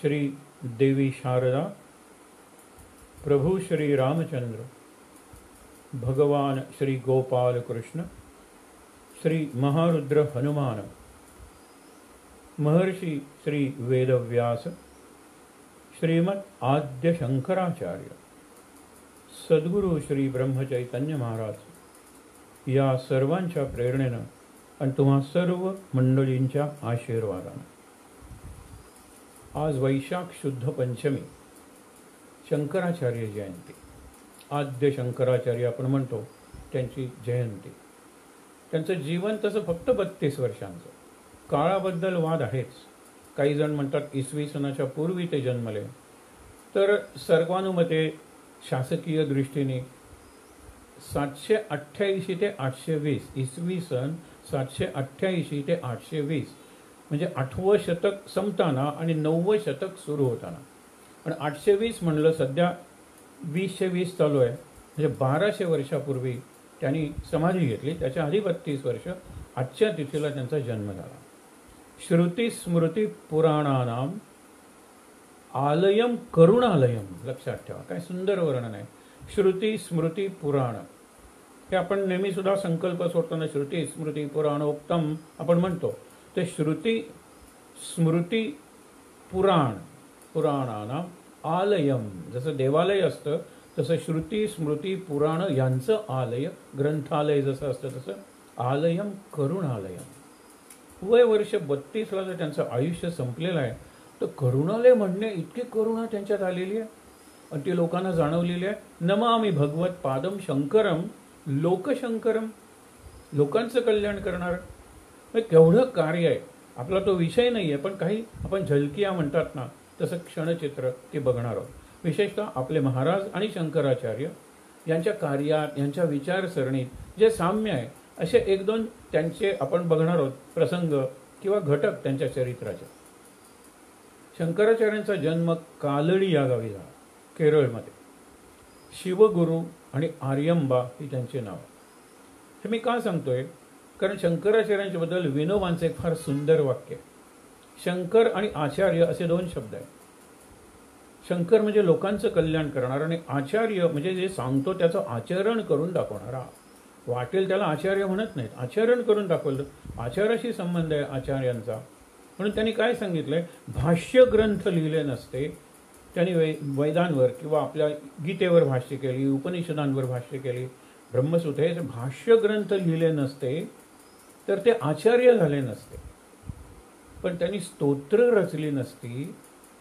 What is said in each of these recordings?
श्री देवी शारदा, प्रभु श्री रामचंद्र, भगवान श्री गोपाल कृष्ण, श्री महारुद्र हनुमान, महर्षि श्री वेदव्यास, श्रीमद आद्य शंकराचार्य, सद्गुरु श्री ब्रह्मचैतन्य महाराज या सर्वांच्या प्रेरणेनं आणि तुम्हा सर्व मंडळींच्या आशीर्वादानं आज वैशाख शुद्ध पंचमी, शंकराचार्य जयंती, आद्य शंकराचार्य आपण म्हणतो त्यांची जयंती. त्यांचं जीवन तसं फक्त 32 वर्षांचं. काळाबद्दल वाद आहेच. काही जण म्हणतात इसवी सनाच्या पूर्वी ते जन्मले, तर सर्वानुमते शासकीय दृष्टीने 788 ते 820, इसवी सन 788 ते 820, म्हणजे 8वं शतक संपताना आणि 9वं शतक सुरू होताना. पण 820 म्हणलं, सध्या 2020 चालू आहे, म्हणजे 1200 वर्षापूर्वी त्यांनी समाधी घेतली. त्याच्या आधी 32 वर्ष आजच्या तिथीला त्यांचा जन्म झाला. श्रुती स्मृती पुराणानाम आलयम करुणालयम. लक्षात ठेवा, काय सुंदर वर्णन आहे. श्रुती स्मृती पुराण हे आपण नेहमी सुद्धा संकल्प सोडताना श्रुती स्मृती पुराणोक्तम आपण म्हणतो. ते श्रुती स्मृती पुराण, पुराणानाम आलयम, जसं देवालय असतं तसं श्रुती स्मृती पुराण यांचं आलय, ग्रंथालय जसं असतं तसं आलयम करुणालयम. वय वर्ष 32ला जर त्यांचं आयुष्य संपलेलं आहे, तर करुणालय म्हणणे इतकी करुणा त्यांच्यात आलेली आहे आणि ती लोकांना जाणवलेली आहे. नमामि भगवत पादम शंकरम लोकशंकरम, लोकांचं कल्याण करणार. केवढं कार्य आहे. आपला तो विषय नाही आहे, पण काही आपण झलकिया म्हणतात ना, तसं क्षणचित्र ते बघणार आहोत. विशेषतः आपले महाराज आणि शंकराचार्य यांच्या कार्यात, यांच्या विचारसरणीत जे साम्य आहे, असे 1-2 त्यांचे आपण बघणार आहोत प्रसंग किंवा घटक त्यांच्या चरित्राचे. शंकराचार्यांचा जन्म कालडी या गावी झाला, केरळमध्ये. शिवगुरु आणि आर्यंबा ही त्यांचे नाव. हे मी का सांगतोय, कारण शंकराचार्यांच्या बद्दल विनोबांचं एक फार सुंदर वाक्य आहे. शंकर आणि आचार्य असे 2 शब्द आहेत. शंकर म्हणजे लोकांचं कल्याण करणारा आणि आचार्य म्हणजे जे सांगतो त्याचं आचरण करून दाखवणारा. वाटेल त्याला आचार्य म्हणत नाहीत, आचरण करून दाखवलं. आचाराशी संबंध आहे आचार्यांचा. म्हणून त्यांनी काय सांगितलंय, भाष्य ग्रंथ लिहिले नसते. त्यांनी वेदांवर किंवा आपल्या गीतेवर भाष्य केली, उपनिषदांवर भाष्य केली, ब्रह्मसूत्र हे भाष्य ग्रंथ लिहिले नसते तर ते आचार्य झाले नसते. पण त्यांनी स्तोत्र रचली नसती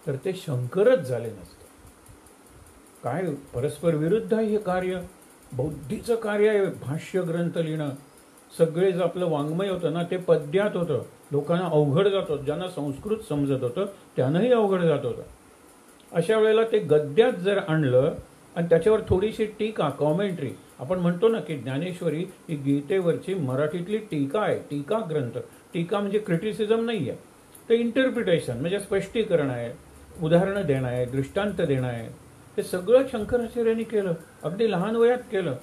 तर ते शंकरच झाले नसते. काय परस्पर विरुद्ध आहे हे कार्य. बौद्धीचं कार्य आहे भाष्य ग्रंथ लिहिणं. सगळेच आपलं वाङ्मय होतं ना, ते पद्यात होतं. लोकांना अवघड जात होतं. ज्यांना संस्कृत समजत होतं त्यांनाही अवघड जात होतं. अशा वेळेला ते गद्यात जर आणलं आणि त्याच्यावर थोडीशी टीका, कॉमेंट्री, आपण म्हणतो ना की ज्ञानेश्वरी ही गीतेवरची मराठीतली टीका आहे, टीका ग्रंथ. टीका म्हणजे क्रिटिसिझम नाही आहे, ते इंटरप्रिटेशन म्हणजे स्पष्टीकरण आहे, उदाहरणं देणं आहे, दृष्टांत देणं आहे. हे सगळं शंकराचार्यांनी केलं, अगदी लहान वयात केलं.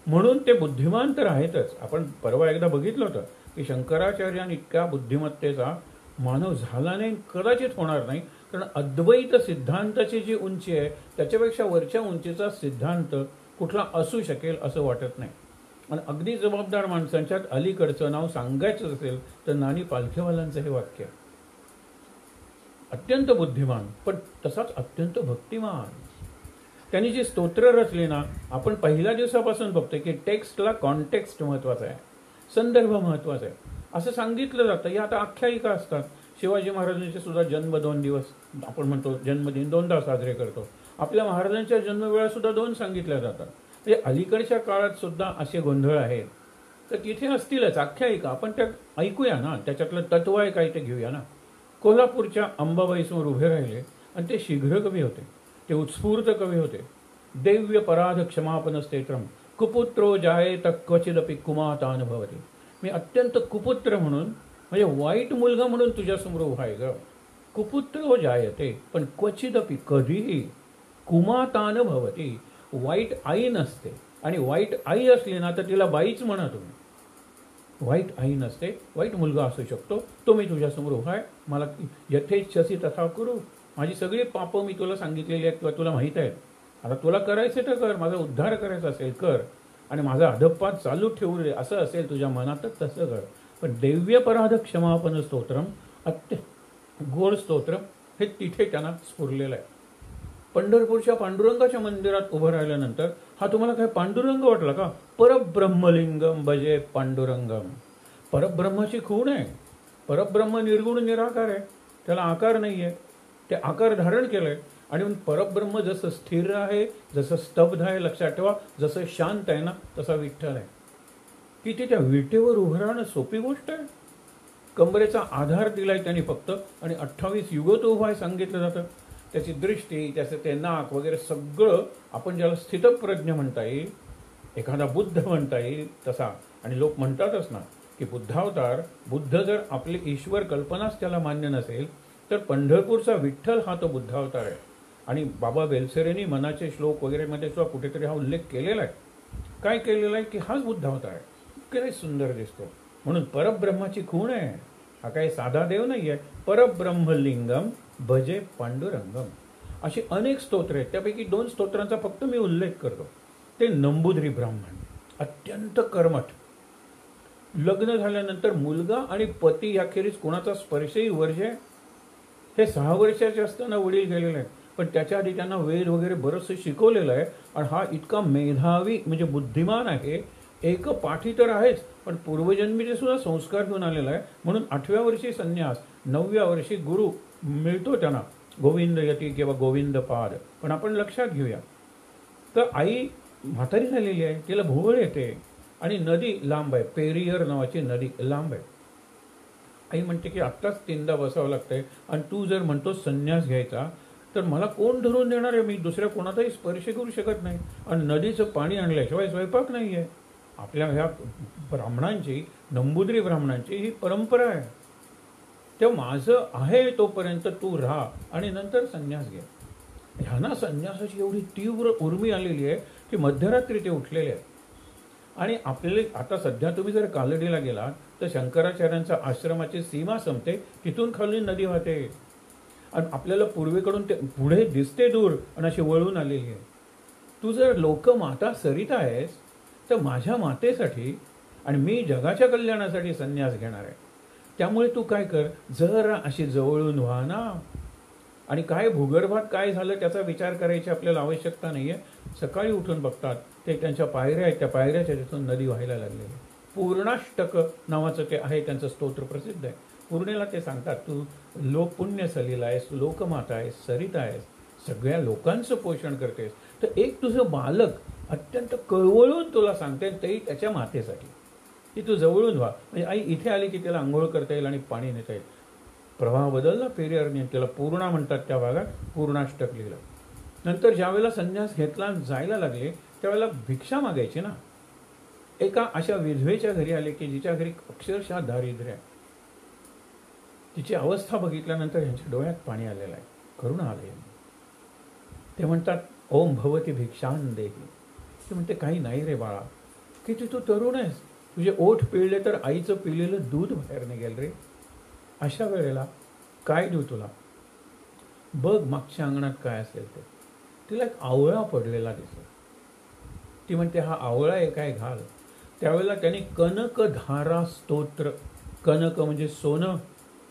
म्हणून ते बुद्धिमान तर आहेतच. आपण परवा एकदा बघितलं होतं की शंकराचार्यांनी इतक्या बुद्धिमत्तेचा मानव झाला नाही, कदाचित होणार नाही. कारण अद्वैत सिद्धांताची जी उंची आहे त्याच्यापेक्षा वरच्या उंचीचा सिद्धांत कुठला असू शकेल असं वाटत नाही. आणि अगदी जबाबदार माणसांच्यात अलीकडचं नाव सांगायचं असेल तर नानी पालखेवालांचं हे वाक्य. अत्यंत बुद्धिमान पण तसाच अत्यंत भक्तिमान. त्यांनी जी स्तोत्र रचली ना, आपण पहिल्या दिवसापासून बघतोय की टेक्स्टला कॉन्टेक्स्ट महत्वाचा आहे, संदर्भ महत्वाचा आहे असं सांगितलं जातं. या आता आख्यायिका असतात. शिवाजी महाराजांचे सुद्धा जन्म 2 दिवस आपण म्हणतो, जन्मदिन 2दा साजरे करतो. आपल्या महाराजांच्या जन्मवेळा सुद्धा 2 सांगितल्या जातात. म्हणजे अलीकडच्या काळात सुद्धा असे गोंधळ आहेत. तर तिथे असतीलच आख्यायिका. आपण त्या ऐकूया ना, त्याच्यातलं तत्व आहे काय ते घेऊया ना. कोल्हापूरच्या अंबाबाईसमोर उभे राहिले आणि ते शीघ्र कवी होते, ते उत्स्फूर्त कवी होते. दैव्य पराध क्षमापन स्तोत्रम कुपुत्रो जायेत क्वचिदपि कुमातानुभवती. मी अत्यंत कुपुत्र म्हणून, म्हणजे वाईट मुलगा म्हणून तुझ्यासमोर उभा आहे ग. कुपुत्रो जायते, पण क्वचिदपि कधीही कुमातानुभवती, वाईट आई नसते. आणि वाईट आई असली ना तर तिला बाईच म्हणा तुम्ही. वाईट आई नसते, वाईट मुलगा असू शकतो, तो मी तुझ्यासमोर उभा आहे, मला यथेच्छसी तथा करू, माझी सगळी पापं मी तुला सांगितलेली आहेत किंवा तुला माहीत आहेत, आता तुला करायचं तर कर, माझा उद्धार करायचा असेल कर, आणि माझा अधपात चालू ठेवू दे असं असेल तुझ्या मनातच तसं कर. पण दिव्यपराध क्षमापन स्तोत्रम अत्य गोड स्तोत्रम हे तिथे त्यांना स्फुरलेलं आहे. पंढरपूरच्या पांडुरंगाच्या मंदिरात उभं राहिल्यानंतर हा तुम्हाला काय पांडुरंग वाटला का? परब्रह्मलिंगम भजे पांडुरंगम. परब्रह्माची खूण आहे. परब्रह्म निर्गुण निराकार आहे, त्याला आकार नाही आहे, ते आकार धारण केलं आहे. आणि परब्रह्म जसं स्थिर आहे, जसं स्तब्ध आहे, लक्षात ठेवा, जसं शांत आहे ना तसा विठ्ठल आहे. की ते त्या विटेवर उभं राहणं सोपी गोष्ट आहे? कमरेचा आधार दिलाय त्यांनी फक्त, आणि 28 युग तो उभा आहे सांगितलं जातं. त्याची दृष्टी, त्याचं ते नाक वगैरे सगळं आपण ज्याला स्थितप्रज्ञ म्हणता येईल, एखादा बुद्ध म्हणता येईल तसा. आणि लोक म्हणतातच ना की बुद्धावतार, बुद्ध जर आपली ईश्वर कल्पनाच त्याला मान्य नसेल तर पंढरपूरचा विठ्ठल हा तो बुद्धावतार आहे. आणि बाबा बेलसेरेंनी मनाचे श्लोक वगैरे मध्ये सुद्धा कुठेतरी हा उल्लेख केलेला आहे. काय केलेला आहे की हाच बुद्धावतार आहे. काय सुंदर दिसतो. म्हणून परब्रह्माची खूण आहे. हा काही साधा देव नाही आहे. परब्रह्मलिंगम भजे पांडुरंगम. अशी अनेक स्तोत्र आहेत. त्यापैकी 2 स्तोत्रांचा फक्त मी उल्लेख करतो. ते नंबूद्री ब्राह्मण, अत्यंत कर्मठ, लग्न झाल्यानंतर मुलगा आणि पती याखेरीज कोणाचा स्पर्शही वर्ज्य. हे 6 वर्षाचे असताना वडील गेलेले आहेत, पण त्याच्या आधी त्यांना वेद वगैरे बरंचसं शिकवलेलं आहे. आणि हा इतका मेधावी म्हणजे बुद्धिमान आहे, एक पाठी तर आहेच, पण पूर्वजन्मीचे सुद्धा संस्कार घेऊन आलेला आहे. म्हणून 8व्या वर्षी संन्यास, 9व्या वर्षी गुरु मिळतो त्यांना, गोविंद यती किंवा गोविंद पाद. पण आपण लक्षात घेऊया, तर आई म्हातारी झालेली आहे, तिला भोवळ येते, आणि नदी लांब आहे, पेरियर नावाची नदी लांब आहे. आई म्हणते की आत्ताच 3दा बसावं लागतंय, आणि तू जर म्हणतो संन्यास घ्यायचा तर मला कोण धरून देणार आहे? मी दुसऱ्या कोणाचाही स्पर्श करू शकत नाही, आणि नदीचं पाणी आणल्याशिवाय स्वयंपाक नाही आहे. आपल्या ह्या ब्राह्मणांची, नंबूद्री ब्राह्मणांची ही परंपरा आहे. तेव्हा माझं आहे तोपर्यंत तू राहा, आणि नंतर संन्यास घे. ह्यांना संन्यासाची एवढी तीव्र उर्मी आलेली आहे की मध्यरात्री ते उठलेले आहेत. आणि आपले आता सध्या तुम्ही जर कालडीला गेलात तर शंकराचार्यांच्या आश्रमाची सीमा संपते, तिथून खाली नदी वाहते, आणि आपल्याला पूर्वेकडून ते पुढे दिसते दूर, आणि अशी वळून आलेली आहे. तू जर लोकमाता सरिता आहेस तर माझ्या मातेसाठी आणि मी जगाच्या कल्याणासाठी संन्यास घेणार आहे. त्यामुळे तू काय कर, जरा अशी जवळून व्हा ना. आणि काय भूगर्भात काय झालं त्याचा विचार करायची आपल्याला आवश्यकता नाही आहे. सकाळी उठून बघतात ते त्यांच्या पायऱ्या आहेत, त्या पायऱ्याच्या तिथून नदी व्हायला लागलेली. पूर्णाष्टक नावाचं ते आहे, त्यांचं स्तोत्र प्रसिद्ध आहे. पूर्णेला ते सांगतात, तू लोक पुण्य सलीला आहेस, तू लोकमाता आहेस, सरिता आहेस, सगळ्या लोकांचं पोषण करतेस. तर एक तुझं बालक अत्यंत कळवळून तुला सांगते, तेही त्याच्या मातेसाठी, की तू जवळून व्हा. म्हणजे आई इथे आली की त्याला आंघोळ करता येईल आणि पाणी नेता येईल. प्रवाह बदलला पेरियरने, त्याला पूर्णा म्हणतात, त्या भागात पूर्णाष्टक लिहिलं. नंतर ज्यावेळेला संन्यास घेतला, जायला लागले, त्यावेळेला भिक्षा मागायची ना. एका अशा विधवेच्या घरी आले की जिच्या घरी अक्षरशः दारिद्र्य आहे. तिची अवस्था बघितल्यानंतर यांच्या डोळ्यात पाणी आलेलं आहे, करुणा आले. ते म्हणतात, ओम भवती भिक्षान देही. ते म्हणते, काही नाही रे बाळा, किती तू तरुण आहेस, तुझे ओठ पिळले तर आईचं पिळलेलं दूध बाहेर निघेल रे. अशा वेळेला काय देऊ तुला? बघ मागच्या अंगणात काय असेल ते. तिला एक आवळा पडलेला दिसला. ती म्हणते, हा आवळा आहे काय, घाल. त्यावेळेला त्यांनी कनकधारा स्तोत्र, कनक म्हणजे सोनं,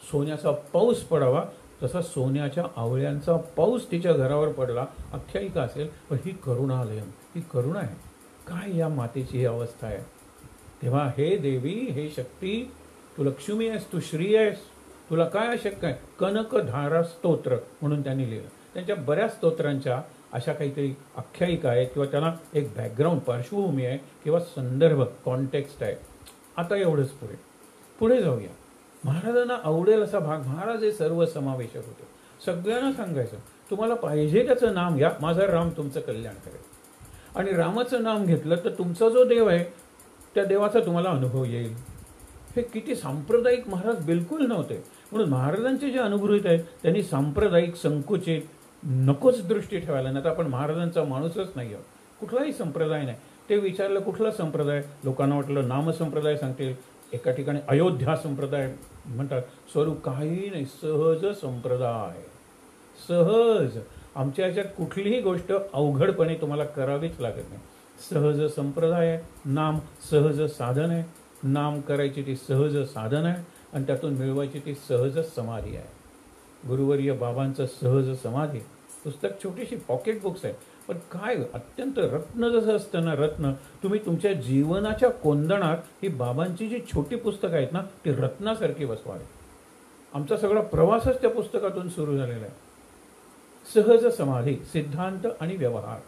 सोन्याचा पाऊस पडावा तसा सोन्याच्या आवळ्यांचा पाऊस तिच्या घरावर पडला. आख्यायिका असेल, पण ही करुणालयम, ही करुणा आहे. काय या मातेची ही अवस्था आहे. तेव्हा हे देवी, हे शक्ती, तू लक्ष्मी आहेस, तू श्री आहेस, तुला काय अशक्य आहे. कनकधारा स्तोत्र म्हणून त्यांनी लिहिलं. त्यांच्या बऱ्याच स्तोत्रांच्या अशा काहीतरी आख्यायिका आहेत किंवा त्यांना एक बॅकग्राऊंड, पार्श्वभूमी आहे किंवा संदर्भ, कॉन्टेक्स्ट आहे. आता एवढंच पुढे जाऊया. महाराजांना आवडेल असा भाग. महाराज हे सर्व समावेशक होते. सगळ्यांना सांगायचं, तुम्हाला पाहिजे त्याचं नाम घ्या, माझा राम तुमचं कल्याण करेल. आणि रामाचं नाम घेतलं तर तुमचा जो देव आहे त्या देवाचा तुम्हाला अनुभव येईल. हे किती सांप्रदायिक महाराज बिलकुल नव्हते. म्हणून महाराजांचे जे अनुभूत आहेत त्यांनी सांप्रदायिक, संकुचित नकोच दृष्टी ठेवायला. नाही तर आपण महाराजांचा माणूसच नाही आहोत, कुठलाही संप्रदाय नाही. ते विचारलं कुठला संप्रदाय, लोकांना वाटलं नाम संप्रदाय सांगतील, एका ठिकाणी अयोध्या संप्रदाय म्हणतात, स्वरूप काही नाही, सहज संप्रदाय, सहज. आमच्या ह्याच्यात कुठलीही गोष्ट अवघडपणे तुम्हाला करावीच लागत नाही. सहज संप्रदाय आहे, नाम सहज साधन आहे, नाम करायची ती सहज साधन आहे आणि त्यातून मिळवायची ती सहज समाधी आहे. गुरुवर्य बाबांचं सहज समाधी पुस्तक छोटीशी पॉकेट बुक्स आहे, पण काय अत्यंत रत्न जसं असतं ना, रत्न. तुम्ही तुमच्या जीवनाच्या कोंदणात ही बाबांची जी छोटी पुस्तकं आहेत ना, ती रत्नासारखी बसवावी. आमचा सगळा प्रवासच त्या पुस्तकातून सुरू झालेला आहे. सहज समाधी, सिद्धांत आणि व्यवहार.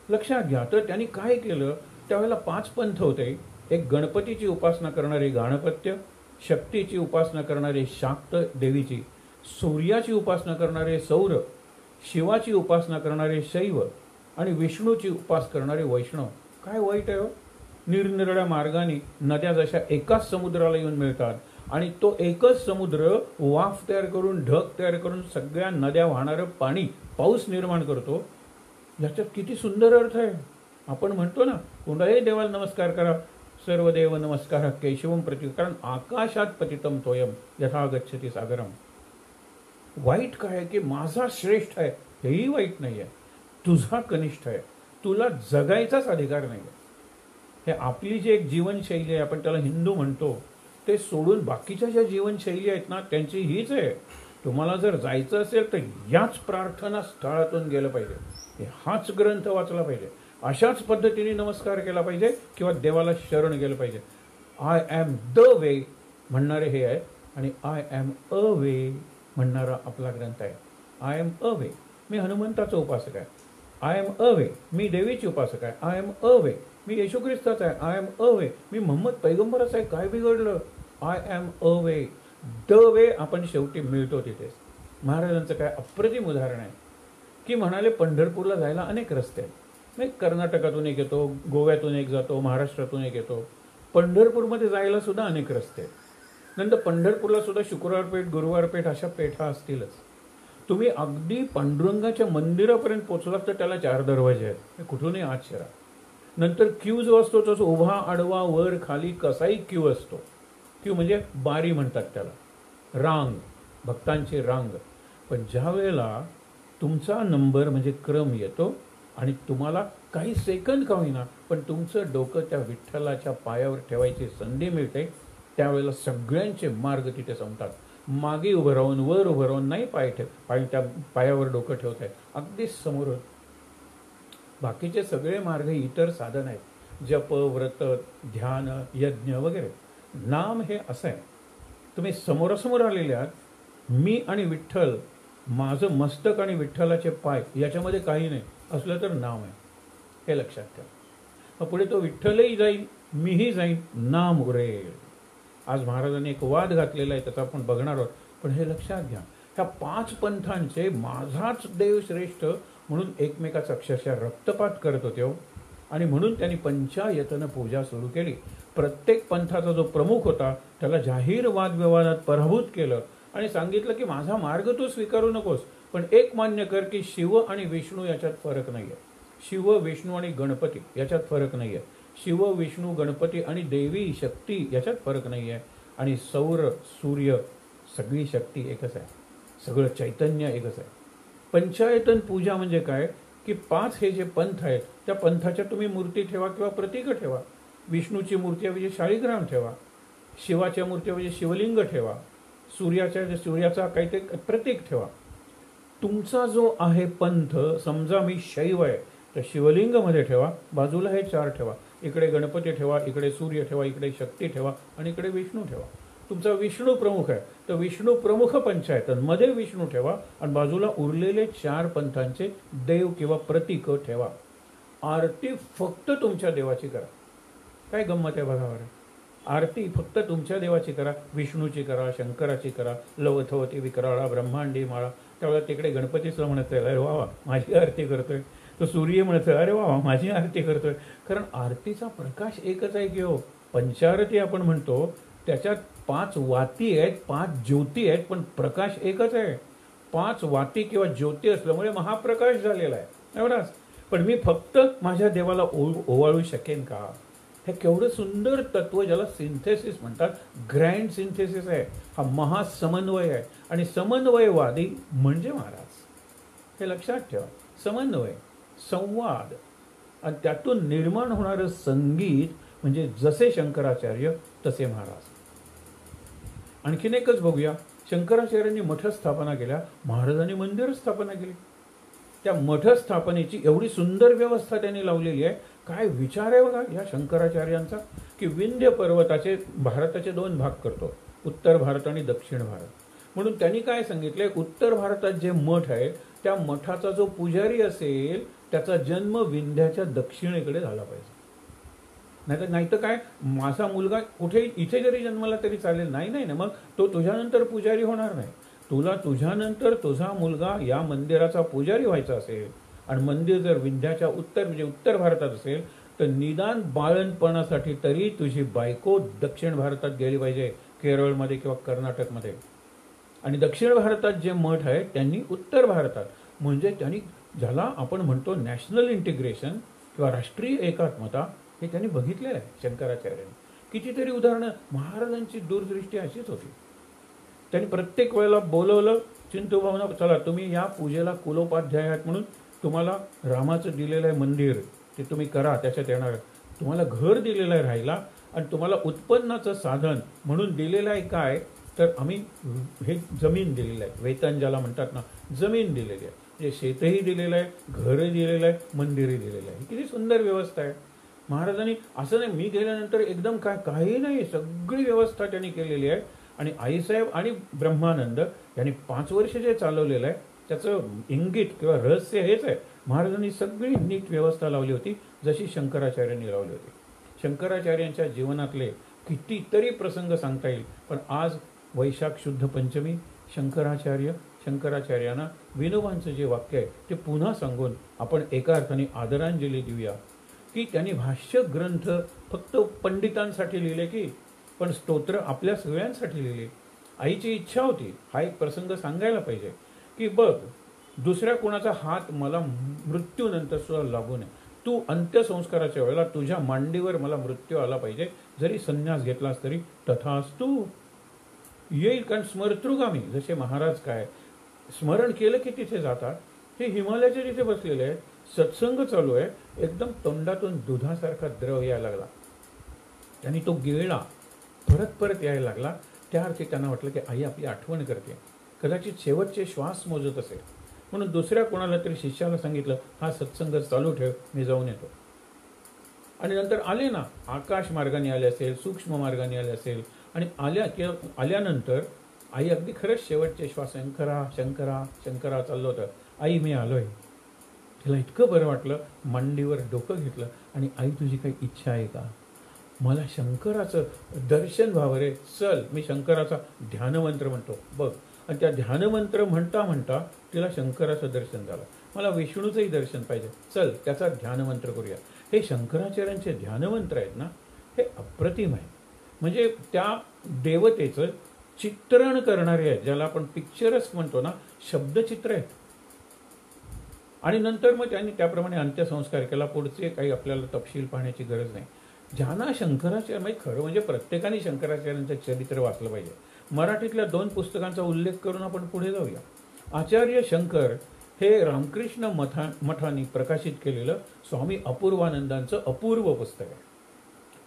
लक्षात घ्या. तर त्यांनी काय केलं, त्यावेळेला 5 पंथ होते. एक गणपतीची उपासना करणारे गाणपत्य, शक्तीची उपासना करणारे शाक्त देवीची, सूर्याची उपासना करणारे सौर, शिवाची उपासना करणारे शैव आणि विष्णूची उपास करणारे वैष्णव. काय वाईट आहे हो? निरनिराळ्या मार्गाने नद्या जशा एकाच समुद्राला येऊन मिळतात आणि तो एकच समुद्र वाफ तयार करून, ढग तयार करून सगळ्या नद्या वाहणारं पाणी, पाऊस निर्माण करतो. याच्यात किती सुंदर अर्थ आहे. आपण म्हणतो ना, कुंडळे देवाला नमस्कार करा, सर्व देव नमस्कार केशवम प्रति, कारण आकाशात पतितम तोयम यथा गच्छति सागरम. वाईट काय आहे की माझा श्रेष्ठ आहे, हेही वाईट नाही आहे. तुझा कनिष्ठ आहे, तुला जगायचाच अधिकार नाही आहे. हे आपली जी एक जीवनशैली आहे, आपण त्याला हिंदू म्हणतो, ते सोडून बाकीच्या ज्या जीवनशैली आहेत ना, त्यांची हीच आहे. तुम्हाला जर जायचं असेल तर याच प्रार्थना स्थळातून गेलं पाहिजे, हाच ग्रंथ वाचला पाहिजे, अशाच पद्धतीने नमस्कार केला पाहिजे किंवा देवाला शरण गेलं पाहिजे. आय ॲम द वे म्हणणारे हे आहे आणि आय ॲम अ वे म्हणणारा आपला ग्रंथ आहे. आय एम अ वे, मी हनुमंताचा उपासक आहे. आय एम अ वे, मी देवीची उपासक आहे. आय एम अ वे, मी येशू ख्रिस्ताचा आहे. आय एम अ वे, मी मोहम्मद पैगंबराचा आहे. काय बिघडलं? I am a way, the way. आपण शेवटी मिळतो तिथेच. महाराजांचं काय अप्रतिम उदाहरण आहे की म्हणाले, पंढरपूरला जायला अनेक रस्ते आहेत. मी कर्नाटकातून एक येतो, गोव्यातून एक जातो, महाराष्ट्रातून एक येतो. पंढरपूरमध्ये जायला सुद्धा अनेक रस्ते आहेत. नंतर पंढरपूरला सुद्धा शुक्रवार पेठ, गुरुवार पेठ अशा पेठा असतीलच. तुम्ही अगदी पांडुरंगाच्या मंदिरापर्यंत पोचलात तर त्याला 4 दरवाजे आहेत, कुठूनही आत शिरा. नंतर क्यू जो असतो तो उभा, आडवा, वर, खाली कसाही क्यू असतो. क्यू म्हणजे बारी म्हणतात त्याला, रांग, भक्तांची रांग. पण ज्या वेळेला तुमचा नंबर म्हणजे क्रम येतो आणि तुम्हाला काही सेकंद का होईना पण तुमचं डोकं त्या विठ्ठलाच्या पायावर ठेवायची संधी मिळते, त्यावेळेला सगळ्यांचे मार्ग तिथे संपतात. मागे उभं राहून, वर उभं राहून नाही त्या पायावर डोकं ठेवत आहे, अगदी समोर. बाकीचे सगळे मार्ग इतर साधन आहेत, जप, व्रत, ध्यान, यज्ञ वगैरे. नाम हे असं आहे, तुम्ही समोरासमोर आलेले आहात. मी आणि विठ्ठल, माझं मस्तक आणि विठ्ठलाचे पाय याच्यामध्ये काही नाही असलं तर नाम आहे, हे लक्षात ठेवा. मग पुढे तो विठ्ठलही जाईल, मीही जाईन, नाम उरेल. आज महाराजांनी एक वाद घातलेला आहे, त्याचा आपण बघणार आहोत. पण हे लक्षात घ्या, ह्या 5 पंथांचे माझाच देव श्रेष्ठ म्हणून एकमेकाचा अक्षरशः रक्तपात करत होते. आणि म्हणून त्यांनी पंचायतन पूजा सुरू केली. प्रत्येक पंथाचा जो प्रमुख होता त्याला जाहीर वादविवादात पराभूत केलं आणि सांगितलं की माझा मार्ग तू स्वीकारू नकोस, पण एक मान्य कर की शिव आणि विष्णू याच्यात फरक नाही आहे. शिव, विष्णू आणि गणपती याच्यात फरक नाही आहे. शिव, विष्णू, गणपती आणि देवी शक्ती याच्यात फरक नाही आहे. आणि सौर, सूर्य, सगळी शक्ती एकच आहे, सगळं चैतन्य एकच आहे. पंचायतन पूजा म्हणजे काय की 5 हे जे पंथ आहेत त्या पंथाच्या तुम्ही मूर्ती ठेवा किंवा प्रतीक ठेवा. विष्णूची मूर्ती म्हणजे शाळीग्राम ठेवा, शिवाच्या मूर्ती म्हणजे शिवलिंग ठेवा, सूर्याचा काहीतरी प्रतीक ठेवा. तुमचा जो आहे पंथ, समजा मी शैव आहे तर शिवलिंगमध्ये ठेवा, बाजूला हे 4 ठेवा, इकडे गणपती ठेवा, इकडे सूर्य ठेवा, इकडे शक्ती ठेवा आणि इकडे विष्णू ठेवा. तुमचा विष्णू प्रमुख आहे तर विष्णू प्रमुख पंचायतन मध्ये विष्णू ठेवा आणि बाजूला उरलेले 4 पंथांचे देव किंवा प्रतीक ठेवा. आरती फक्त तुमच्या देवाची करा. काय गंमत आहे बघा बरं. आरती फक्त तुमच्या देवाची करा, विष्णूची करा, शंकराची करा, लवथवती विकराळा ब्रह्मांडी माळा. त्यावेळेला तिकडे गणपतीच म्हणतोय, अरे वा वा माझी आरती करतोय. तो सूर्य म्हणतोय, अरे वा वा माझी आरती करतोय. कारण आरतीचा प्रकाश एकच आहे की हो. पंचारती आपण म्हणतो त्याच्यात 5 वाती आहेत, 5 ज्योती आहेत, पण प्रकाश एकच आहे. 5 वाती किंवा ज्योती असल्यामुळे महाप्रकाश झालेला आहे एवढाच. पण मी फक्त माझ्या देवाला ओवाळू शकेन का? हे केवढं सुंदर तत्व ज्याला सिंथेसिस म्हणतात, ग्रँड सिंथेसिस आहे, हा महासमन्वय आहे. आणि समन्वयवादी म्हणजे महाराज, हे लक्षात ठेवा. समन्वय, संवाद आणि त्यातून निर्माण होणारं संगीत म्हणजे जसे शंकराचार्य तसे महाराज. आणखीन एकच बघूया. शंकराचार्यांनी मठ स्थापना केल्या, महाराजांनी मंदिर स्थापना केली. त्या मठ स्थापनेची एवढी सुंदर व्यवस्था त्यांनी लावलेली आहे. काय विचार आहे बघा या शंकराचार्यांचा, की विंध्य पर्वताचे भारताचे 2 भाग करतो, उत्तर भारत आणि दक्षिण भारत. म्हणून त्यांनी काय सांगितलंय, उत्तर भारतात जे मठ आहे त्या मठाचा जो पुजारी असेल त्याचा जन्म विंध्याच्या दक्षिणेकडे झाला पाहिजे. नाहीतर काय, माझा मुलगा कुठे इथे जरी जन्मला तरी चालेल, नाही ना, मग तो तुझ्यानंतर पुजारी होणार नाही. तुला तुझ्यानंतर तुझा मुलगा या मंदिराचा पुजारी व्हायचा असेल आणि मंदिर जर विंध्याच्या उत्तर भारतात असेल तर निदान बाळणपणासाठी तरी तुझी बायको दक्षिण भारतात गेली पाहिजे, केरळमध्ये किंवा कर्नाटकमध्ये. आणि दक्षिण भारतात जे मठ आहे त्यांनी उत्तर भारतात, म्हणजे त्यांनी ज्याला आपण म्हणतो नॅशनल इंटिग्रेशन किंवा राष्ट्रीय एकात्मता, हे त्यांनी बघितलेलं आहे शंकराचार्यांनी. कितीतरी उदाहरणं. महाराजांची दूरदृष्टी अशीच होती. त्यांनी प्रत्येक वेळेला बोलवलं, चिंतूभावना, चला तुम्ही या पूजेला कुलोपाध्याय आहात म्हणून तुम्हाला रामाचं दिलेलं आहे मंदिर, ते तुम्ही करा, त्याच्यात येणार. तुम्हाला घर दिलेलं आहे राहायला आणि तुम्हाला उत्पन्नाचं साधन म्हणून दिलेलं आहे काय, तर आम्ही हे जमीन दिलेलं आहे, वेतन ज्याला म्हणतात ना, जमीन दिलेली आहे. म्हणजे शेतही दिलेलं आहे, घरही दिलेलं आहे, मंदिरही दिलेलं आहे. किती सुंदर व्यवस्था आहे. महाराजांनी असं नाही मी गेल्यानंतर एकदम काही नाही, सगळी व्यवस्था त्यांनी केलेली आहे. आणि आईसाहेब आणि ब्रह्मानंद यांनी 5 वर्ष जे चालवलेलं आहे त्याचं इंगित किंवा रहस्य हेच आहे. महाराजांनी सगळी नीट व्यवस्था लावली होती जशी शंकराचार्यांनी लावली होती. शंकराचार्यांच्या जीवनातले कितीतरी प्रसंग सांगता येईल, पण आज वैशाख शुद्ध पंचमी, शंकराचार्यांना विनोबांचं जे वाक्य आहे ते पुन्हा सांगून आपण एका अर्थाने आदरांजली देऊया, की त्यांनी भाष्य ग्रंथ फक्त पंडितांसाठी लिहिले की, पण स्तोत्र आपल्या सगळ्यांसाठी लिहिले. आईची इच्छा होती, हा एक प्रसंग सांगायला पाहिजे, की बघ दुसऱ्या कोणाचा हात मला मृत्यूनंतर सुद्धा लागू नये. तू अंत्यसंस्काराच्या वेळेला तुझ्या मांडीवर मला मृत्यू आला पाहिजे, जरी संन्यास घेतलास तरी तथास्तु येईल. कारण स्मर्तृगामी जसे महाराज काय स्मरण केलं की तिथे जातात. हे हिमालयाच्या तिथे बसलेले आहे, सत्संग चालू आहे, एकदम तोंडातून दुधासारखा द्रव यायला लागला. त्यांनी तो गिळला, परत यायला लागला. त्या अर्थी त्यांना वाटलं की आई आपली आठवण करते, कदाचित शेवटचे श्वास मोजत असेल. म्हणून दुसऱ्या कोणाला तरी शिष्याला सांगितलं, हा सत्संग चालू ठेव, मी जाऊन येतो. आणि नंतर आले ना, आकाश मार्गाने आले असेल, सूक्ष्म मार्गाने आले असेल, आणि आल्यानंतर आई अगदी खरंच शेवटचे श्वास शंकरा शंकरा शंकरा चाललं होतं. आई मी आलोय. तिला इतकं बरं वाटलं, मांडीवर डोकं घेतलं आणि आई तुझी काही इच्छा आहे का, मला शंकराचं दर्शन व्हावं रे, चल. मी शंकराचा ध्यानमंत्र म्हणतो बघ. आणि त्या ध्यानमंत्र म्हणता म्हणता तिला शंकराचं दर्शन झालं. मला विष्णूचंही दर्शन पाहिजे, चल त्याचा ध्यानमंत्र करूया. हे शंकराचार्यांचे ध्यानमंत्र आहेत ना, हे अप्रतिम आहे. म्हणजे त्या देवतेचं चित्रण करणारे आहेत, ज्याला आपण पिक्चरच म्हणतो ना, शब्दचित्र आहेत. आणि नंतर मग त्यांनी त्याप्रमाणे अंत्यसंस्कार केला. पुढचे काही आपल्याला तपशील पाहण्याची गरज नाही. ज्यांना शंकराचार्य म्हणजे खरं म्हणजे प्रत्येकाने शंकराचार्यांचं चरित्र वाचलं पाहिजे. मराठीतल्या 2 पुस्तकांचा उल्लेख करून आपण पुढे जाऊया. आचार्य शंकर हे रामकृष्ण मठाने प्रकाशित केलेलं स्वामी अपूर्वानंदांचं अपूर्व पुस्तक आहे.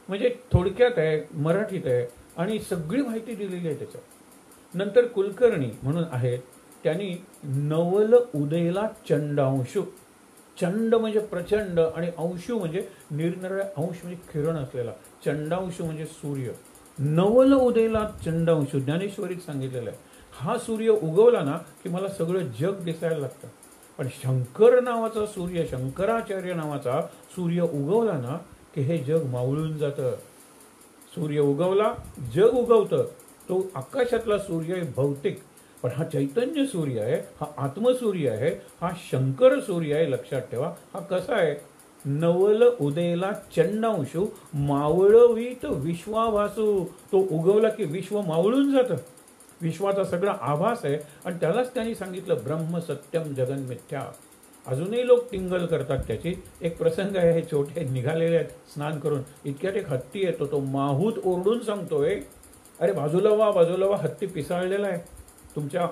म्हणजे थोडक्यात आहे, मराठीत आहे आणि सगळी माहिती दिलेली आहे त्याच्यात. नंतर कुलकर्णी म्हणून आहेत, त्यांनी नवल उदयला चंडांशु, चंड म्हणजे प्रचंड आणि अंशु म्हणजे निरनिराळे अंश म्हणजे किरण असलेला, चंडांशु म्हणजे सूर्य. नवल उदयला चंडांशु ज्ञानेश्वरीत सांगितलेलं आहे. हा सूर्य उगवला ना की मला सगळं जग दिसायला लागतं. पण शंकर नावाचा सूर्य, शंकराचार्य नावाचा सूर्य उगवला ना की हे जग मावळून जातं. सूर्य उगवला जग उगवतं. तो आकाशातला सूर्य आहे भौतिक, पण हा चैतन्य सूर्य आहे, हा आत्मसूर्य आहे, हा शंकर सूर्य आहे. लक्षात ठेवा. हा कसा आहे, नवल उदयला चंडांशु मावळवीत विश्वाभासू. तो उगवला की विश्व मावळून जातं, विश्वाचा सगळा आभास आहे. आणि त्यालाच त्यांनी सांगितलं ब्रह्म सत्यम जगन मिथ्या. अजूनही लोक टिंगल करतात त्याची. एक प्रसंग आहे, हे छोटे निघालेले आहेत स्नान करून, इतक्यात एक हत्ती येतो, तो माहूत ओरडून सांगतोय, अरे बाजूला व्हा, बाजूला व्हा, हत्ती पिसाळलेला आहे, तुमच्या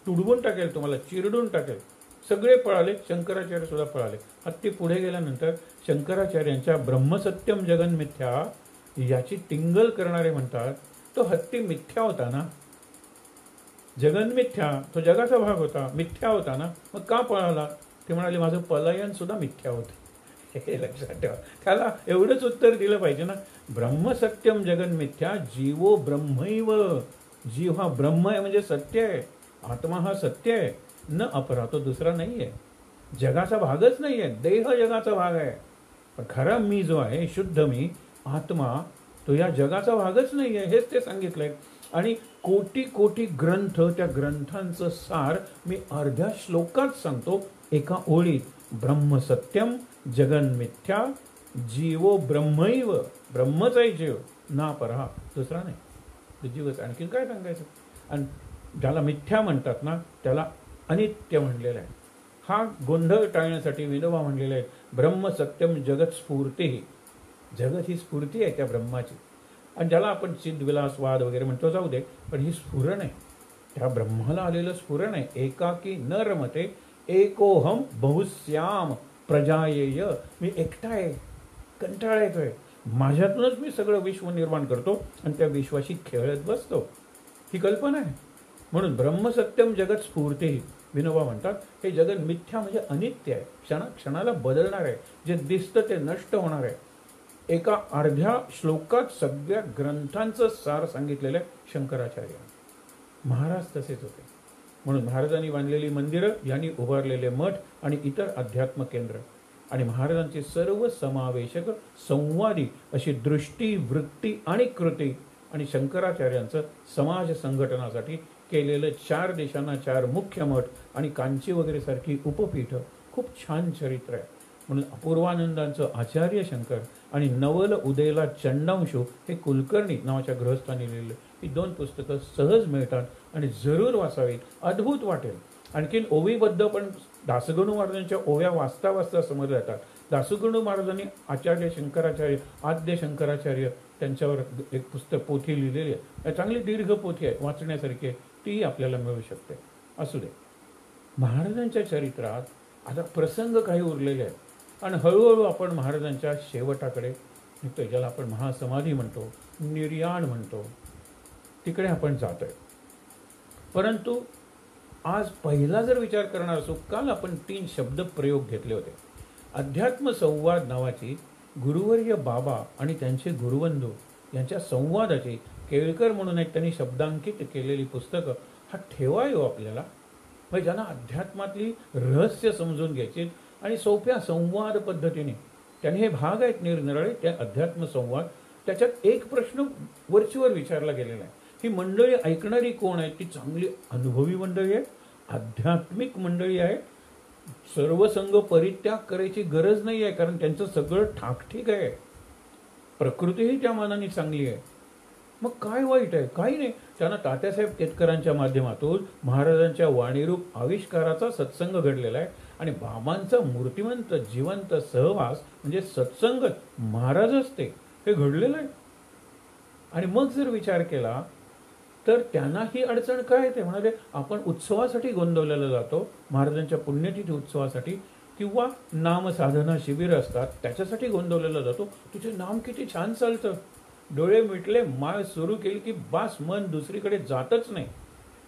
तुडवून टाकेल, तुम्हाला चिरडून टाकेल. सगळे पळाले, शंकराचार्य सुद्धा पळाले. हत्ती पुढे गेल्यानंतर शंकराचार्यांच्या ब्रह्मसत्यम जगन मिथ्या याची टिंगल करणारे म्हणतात, तो हत्ती मिथ्या होता ना, जगन मिथ्या, तो जगाचा भाग होता, मिथ्या होता ना, मग का पळाला? ते म्हणाले, माझं पलायन सुद्धा मिथ्या होते. हे लक्षात ठेवा. त्याला एवढंच उत्तर दिलं पाहिजे ना, ब्रह्मसत्यम जगन मिथ्या, जीवो ब्रह्मैव. जीव हा ब्रह्म आहे, म्हणजे सत्य आहे, आत्मा हा सत्य आहे, न अपरा, तो दुसरा नाही आहे, जगाचा भागच नाही आहे, देह जगाचा भाग आहे. पण खरा मी जो आहे, शुद्ध मी आत्मा, तो या जगाचा भागच नाही आहे, हेच ते सांगितलंय. आणि कोटी कोटी ग्रंथ, त्या ग्रंथांचं सार मी अर्ध्या श्लोकात सांगतो, एका ओळीत. ब्रह्मसत्यम जगन मिथ्या, जीवो ब्रह्मैव, ब्रह्मच आहे जीव, ना परहा, दुसरा नाही, तो जीवच. आणखीन काय सांगायचं? आणि ज्याला मिथ्या म्हणतात ना, त्याला अनित्य म्हणलेलं आहे. हा गोंधळ टाळण्यासाठी विनोबा म्हणलेले आहेत, ब्रह्मसत्यम जगत स्फूर्ती. जगत ही स्फूर्ती आहे त्या ब्रह्माची. आणि ज्याला आपण चिद्विलासवाद वगैरे म्हणतो, जाऊ दे, पण ही स्फुरण आहे, त्या ब्रह्माला आलेलं स्फुरण आहे. एकाकी न रमते एकोहम बहुश्याम प्रजायेय. मी एकटा आहे, कंटाळा येतोय, माझ्यातूनच मी सगळं विश्व निर्माण करतो आणि त्या विश्वाशी खेळत बसतो, ही कल्पना आहे. म्हणून ब्रह्मसत्यम जगत स्फूर्ती. विनोबा म्हणतात, हे जगत मिथ्या म्हणजे अनित्य आहे, क्षणाला बदलणार आहे, जे दिसतं ते नष्ट होणार आहे. एका अर्ध्या श्लोकात सगळ्या ग्रंथांचं सार सांगितलेलं आहे शंकराचार्य. महाराज तसेच होते. म्हणून महाराजांनी बांधलेली मंदिरं, यांनी उभारलेले मठ आणि इतर अध्यात्म केंद्र, आणि महाराजांची सर्व समावेशक संवादी अशी दृष्टी, वृत्ती आणि कृती, आणि शंकराचार्यांचं समाज संघटनासाठी केलेलं 4 देशांना 4 मुख्य मठ आणि कांची वगैरे सारखी उपपीठ, खूप छान चरित्र आहे. म्हणून अपूर्वानंदांचं आचार्य शंकर आणि नवल उदयला चंडांशू हे कुलकर्णी नावाच्या गृहस्थांनी लिहिलं. ही 2 पुस्तकं सहज मिळतात आणि जरूर वाचावीत, अद्भुत वाटेल. आणखीन ओवीबद्ध पण दासगणू महाराजांच्या ओव्या वाचता वाचता समजल्या जातात. दासगणू महाराजांनी आचार्य शंकराचार्य, आद्य शंकराचार्य, त्यांच्यावर एक पुस्तक, पोथी लिहिलेली आहे. चांगली दीर्घ पोथी आहे, वाचण्यासारखी आहे, तीही आपल्याला मिळू शकते. असू दे, महाराजांच्या चरित्रात आता प्रसंग काही उरलेले आहेत आणि हळूहळू आपण महाराजांच्या शेवटाकडे निघतोय, ज्याला आपण महासमाधी म्हणतो, निर्याण म्हणतो, तिकडे आपण जातोय. परंतु आज पहिला जर विचार करणार असो, काल आपण 3 शब्द प्रयोग घेतले होते. अध्यात्म संवाद नावाची गुरुवर्य बाबा आणि त्यांचे गुरुबंधू यांच्या संवादाची केळकर म्हणून एक त्यांनी शब्दांकित केलेली पुस्तकं हा ठेवायो आपल्याला. म्हणजे ज्यांना अध्यात्मातली रहस्य समजून घ्यायची आणि सोप्या संवाद पद्धतीने, त्यांनी हे भाग आहेत निरनिराळे, त्या अध्यात्म संवाद, त्याच्यात एक प्रश्न वरचीवर विचारला गेलेला आहे. ही मंडळी ऐकणारी कोण आहे? ती चांगली अनुभवी मंडळी आहे, आध्यात्मिक मंडळी आहे, सर्वसंग परित्याग करायची गरज नाही आहे, कारण त्यांचं सगळं ठाकठीक आहे, प्रकृतीही त्या मानाने चांगली आहे. मग काय वाईट आहे? काही नाही. त्यांना तात्यासाहेब केतकरांच्या माध्यमातून महाराजांच्या वाणीरूप आविष्काराचा सत्संग घडलेला आहे आणि बाबांचा मूर्तिमंत जिवंत सहवास म्हणजे सत्संगत महाराज असते, हे घडलेलं आहे. आणि मग जर विचार केला तर त्यांना ही अडचण काय येते? म्हणाले, आपण उत्सवासाठी गोंदवलेला जातो, महाराजांच्या पुण्यतिथी उत्सवासाठी, किंवा नामसाधना शिबिर असतात त्याच्यासाठी गोंदवलेला जातो. तुझे नाम किती छान चालतं, डोळे मिटले, माळ सुरू केली की बास, मन दुसरीकडे जातच नाही.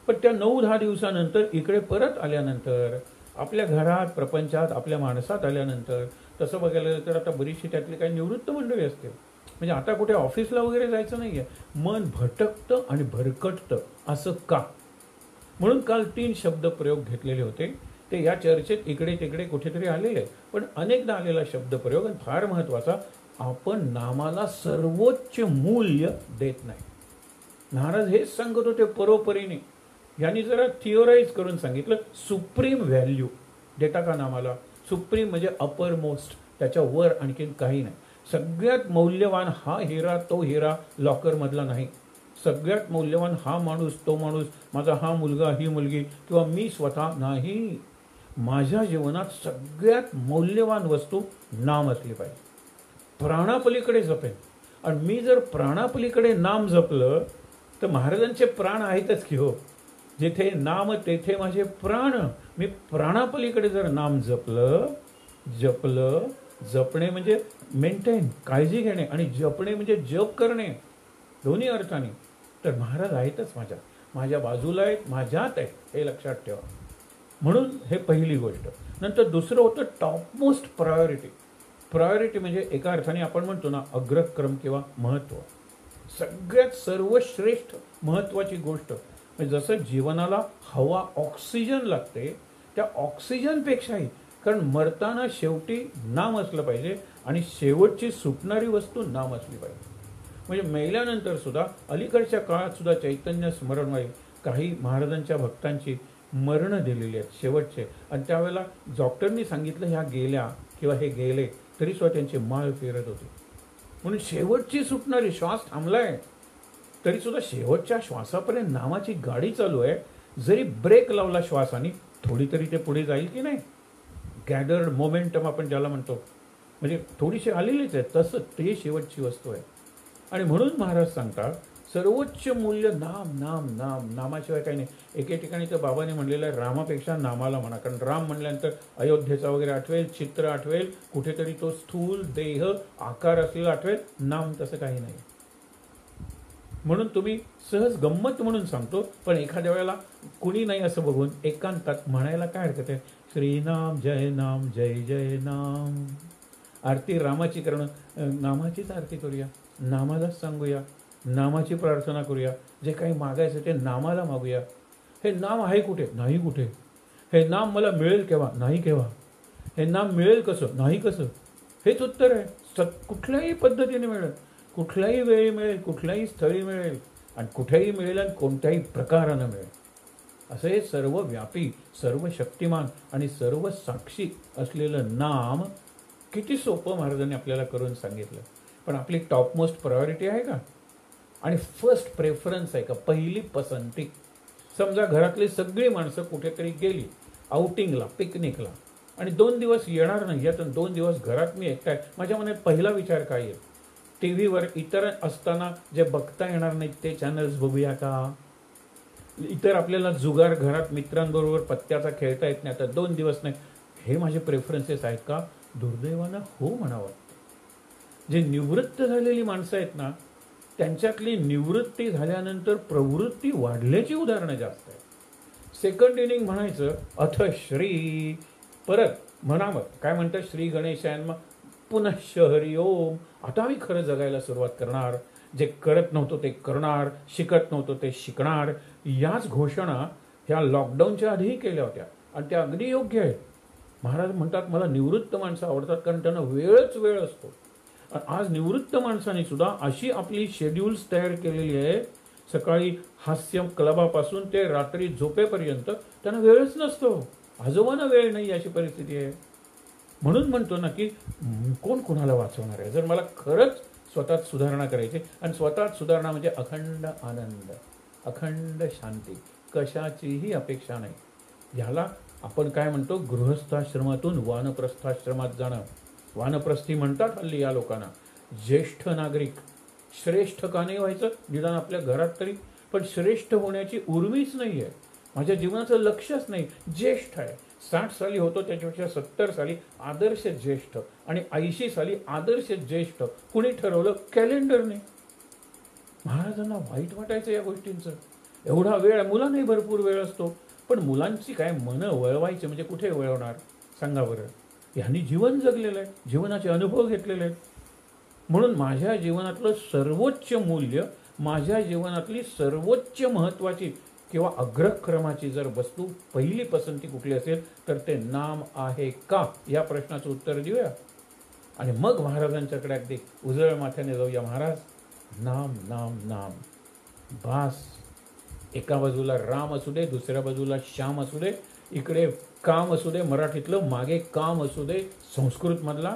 पण त्या 9-10 दिवसानंतर इकडे परत आल्यानंतर, आपल्या घरात, प्रपंचात, आपल्या माणसात आल्यानंतर, तसं बघायला तर आता बरीचशी त्यातली काही निवृत्त मंडळी असते, म्हणजे आता कुठे ऑफिसला वगैरे जायचं नाहीये, मन भटकतं आणि भरकटतं. असं का? म्हणून काल 3 शब्द प्रयोग घेतलेले होते, ते या चर्चेत इकडे तिकडे कुठेतरी आलेले, पण अनेकदा आलेला शब्द प्रयोग आणि फार महत्वाचा, आपण नामाला सर्वोच्च मूल्य देत नाही. महाराज हेच सांगत होते परोपरीने. यांनी जरा थिओराइज करून सांगितलं, सुप्रीम व्हॅल्यू देता का नामाला? सुप्रीम म्हणजे अपर मोस्ट, त्याच्या वर आणखीन काही नाही. सगळ्यात मौल्यवान हा हिरा तो हिरा लॉकर मधला नाही. सगळ्यात मौल्यवान हा माणूस तो माणूस, माझा हा मुलगा ही मुलगी, किंवा मी स्वतः नाही. माझ्या जीवनात सगळ्यात मौल्यवान वस्तू नाम असली पाहिजे. प्राणापलीकडे जपेन. आणि मी जर प्राणापलीकडे नाम जपलं तर महाराजांचे प्राण आहेतच की हो. जिथे नाम तेथे माझे प्राण. मी प्राणापलीकडे जर नाम जपलं, जपणे म्हणजे मेंटेन, काळजी घेणे, आणि जपणे म्हणजे जप करणे, दोन्ही अर्थाने, तर महाराज आहेतच माझ्या बाजूला आहेत, माझ्यात आहेत, हे लक्षात ठेवा. म्हणून हे पहिली गोष्ट. नंतर दुसरं होतं टॉपमोस्ट प्रायोरिटी म्हणजे एका अर्थाने आपण म्हणतो ना अग्रक्रम किंवा महत्त्व. सगळ्यात सर्वश्रेष्ठ महत्त्वाची गोष्ट म्हणजे जसं जीवनाला हवा ऑक्सिजन लागते, त्या ऑक्सिजनपेक्षाही, कारण मरताना शेवटी नाम असलं पाहिजे आणि शेवटची सुटणारी वस्तू नाम असली पाहिजे. म्हणजे मेल्यानंतर सुद्धा अलीकडच्या काळात सुद्धा चैतन्य स्मरणवाई काही महाराजांच्या भक्तांची मरणं दिलेली आहेत शेवटचे, आणि त्यावेळेला डॉक्टरनी सांगितलं ह्या गेल्या किंवा हे गेले तरी सुद्धा त्यांची माळ फिरत होती. म्हणून शेवटची सुटणारी श्वास थांबलाय तरी सुद्धा शेवटच्या श्वासापर्यंत नामाची गाडी चालू आहे. जरी ब्रेक लावला श्वासाने थोडी तरी ते पुढे जाईल की नाही. गॅदर्ड मोमेंटम आपण ज्याला म्हणतो, म्हणजे थोडीशी आलेलीच आहे, तसं ते शेवटची वस्तू आहे. आणि म्हणून महाराज सांगतात सर्वोच्च मूल्य नाम नाम नाम, नामाशिवाय काही नाही. एके ठिकाणी तर बाबांनी म्हणलेलं आहे रामापेक्षा नामाला म्हणा, कारण राम म्हणल्यानंतर अयोध्येचा वगैरे आठवेल, चित्र आठवेल, कुठेतरी तो स्थूल देह आकार असलेला आठवेल. नाम तसं काही नाही. म्हणून तुम्ही सहज गंमत म्हणून सांगतो, पण एखाद्या वेळेला कुणी नाही असं बघून एकांतात म्हणायला काय हरकत आहे, श्रीनाम जय नाम जय जय नाम. आरती रामाची करणं, नामाचीच आरती करूया, नामालाच सांगूया, नामाची प्रार्थना करूया, जे काही मागायचं ते नामाला मागूया. हे नाम आहे कुठे, नाही कुठे. हे नाम मला मिळेल केव्हा, नाही केव्हा. हे नाम मिळेल कसं, नाही कसं. हेच उत्तर आहे. कुठल्याही पद्धतीने मिळेल, कुठल्याही वेळी मिळेल, कुठल्याही स्थळी मिळेल, आणि कुठेही मिळेल आणि कोणत्याही प्रकारानं मिळेल. असं हे सर्व व्यापी, सर्व शक्तिमान आणि सर्व साक्षी असलेलं नाम किती सोपं महाराजांनी आपल्याला करून सांगितलं. पण आपली टॉपमोस्ट प्रायोरिटी आहे का, आणि फर्स्ट प्रेफरन्स आहे का, पहिली पसंती. समजा घरातली सगळी माणसं कुठेतरी गेली आउटिंगला, पिकनिकला, आणि 2 दिवस येणार नाही आहेत, 2 दिवस घरात मी एकटा आहे. माझ्या मनात पहिला विचार काय आहे, टी व्हीवर इतर असताना जे बघता येणार नाहीत ते चॅनल्स बघूया का. इतर आपल्याला जुगार घरात मित्रांबरोबर पत्त्याचा खेळता येत नाही, आता 2 दिवस नाही. हे माझे प्रेफरन्सेस आहेत का. दुर्दैवानं हो म्हणावं. जे निवृत्त झालेली माणसं आहेत ना, त्यांच्यातली निवृत्ती झाल्यानंतर प्रवृत्ती वाढल्याची उदाहरणं जास्त आहेत. सेकंड इनिंग म्हणायचं, अथ श्री, परत म्हणावं काय म्हणतं, श्री गणेशायन पुनश्च हरि ओम. आता मी खरं जगायला सुरुवात करणार, जे करत नव्हतो ते करणार, शिकत नव्हतो ते शिकणार. याच घोषणा ह्या लॉकडाऊनच्या आधीही केल्या होत्या, आणि त्या अगदी योग्य आहेत. महाराज म्हणतात मला निवृत्त माणसं आवडतात, कारण त्यांना वेळच वेळ असतो. आज निवृत्त माणसांनी सुद्धा अशी आपली शेड्यूल्स तयार केलेली आहे, सकाळी हास्य क्लबापासून ते रात्री झोपेपर्यंत त्यांना वेळच नसतो. आजोबांना वेळ नाही अशी परिस्थिती आहे. म्हणून म्हणतो ना की कोण कोणाला वाचवणार आहे. जर मला खरंच स्वतःत सुधारणा करायची, आणि स्वतःत सुधारणा म्हणजे अखंड आनंद, अखंड शांती, कशाचीही अपेक्षा नाही. ह्याला आपण काय म्हणतो, गृहस्थाश्रमातून वानप्रस्थाश्रमात जाणं. वानप्रस्थी म्हणतात हल्ली या लोकांना. ज्येष्ठ नागरिक, श्रेष्ठ का नाही व्हायचं निदान आपल्या घरात तरी, पण श्रेष्ठ होण्याची उर्मीच नाही आहे. माझ्या जीवनाचं लक्षच नाही. ज्येष्ठ आहे, 60 साली होतो त्याच्यापेक्षा 70 साली आदर्श ज्येष्ठ, आणि 80 साली आदर्श ज्येष्ठ कुणी ठरवलं, कॅलेंडरने. महाराजांना वाईट वाटायचं या गोष्टींचं. एवढा वेळ, मुलांनाही भरपूर वेळ असतो, पण मुलांची काय मनं वळवायची म्हणजे कुठे वळवणार सांगा बरं. ह्यांनी जीवन जगलेलं आहे, जीवनाचे अनुभव घेतलेले आहेत. म्हणून माझ्या जीवनातलं सर्वोच्च मूल्य, माझ्या जीवनातली सर्वोच्च महत्त्वाची किंवा अग्रक्रमाची जर वस्तू, पहिली पसंती कुठली असेल तर ते नाम आहे का, या प्रश्नाचं उत्तर देऊया. आणि मग महाराजांच्याकडे अगदी उजळ माथ्याने जाऊया. महाराज नाम नाम नाम बास. एका बाजूला राम असू दे, दुसऱ्या बाजूला श्याम असू दे, इकडे काम असू दे मराठीतलं, मागे काम असू दे संस्कृतमधला,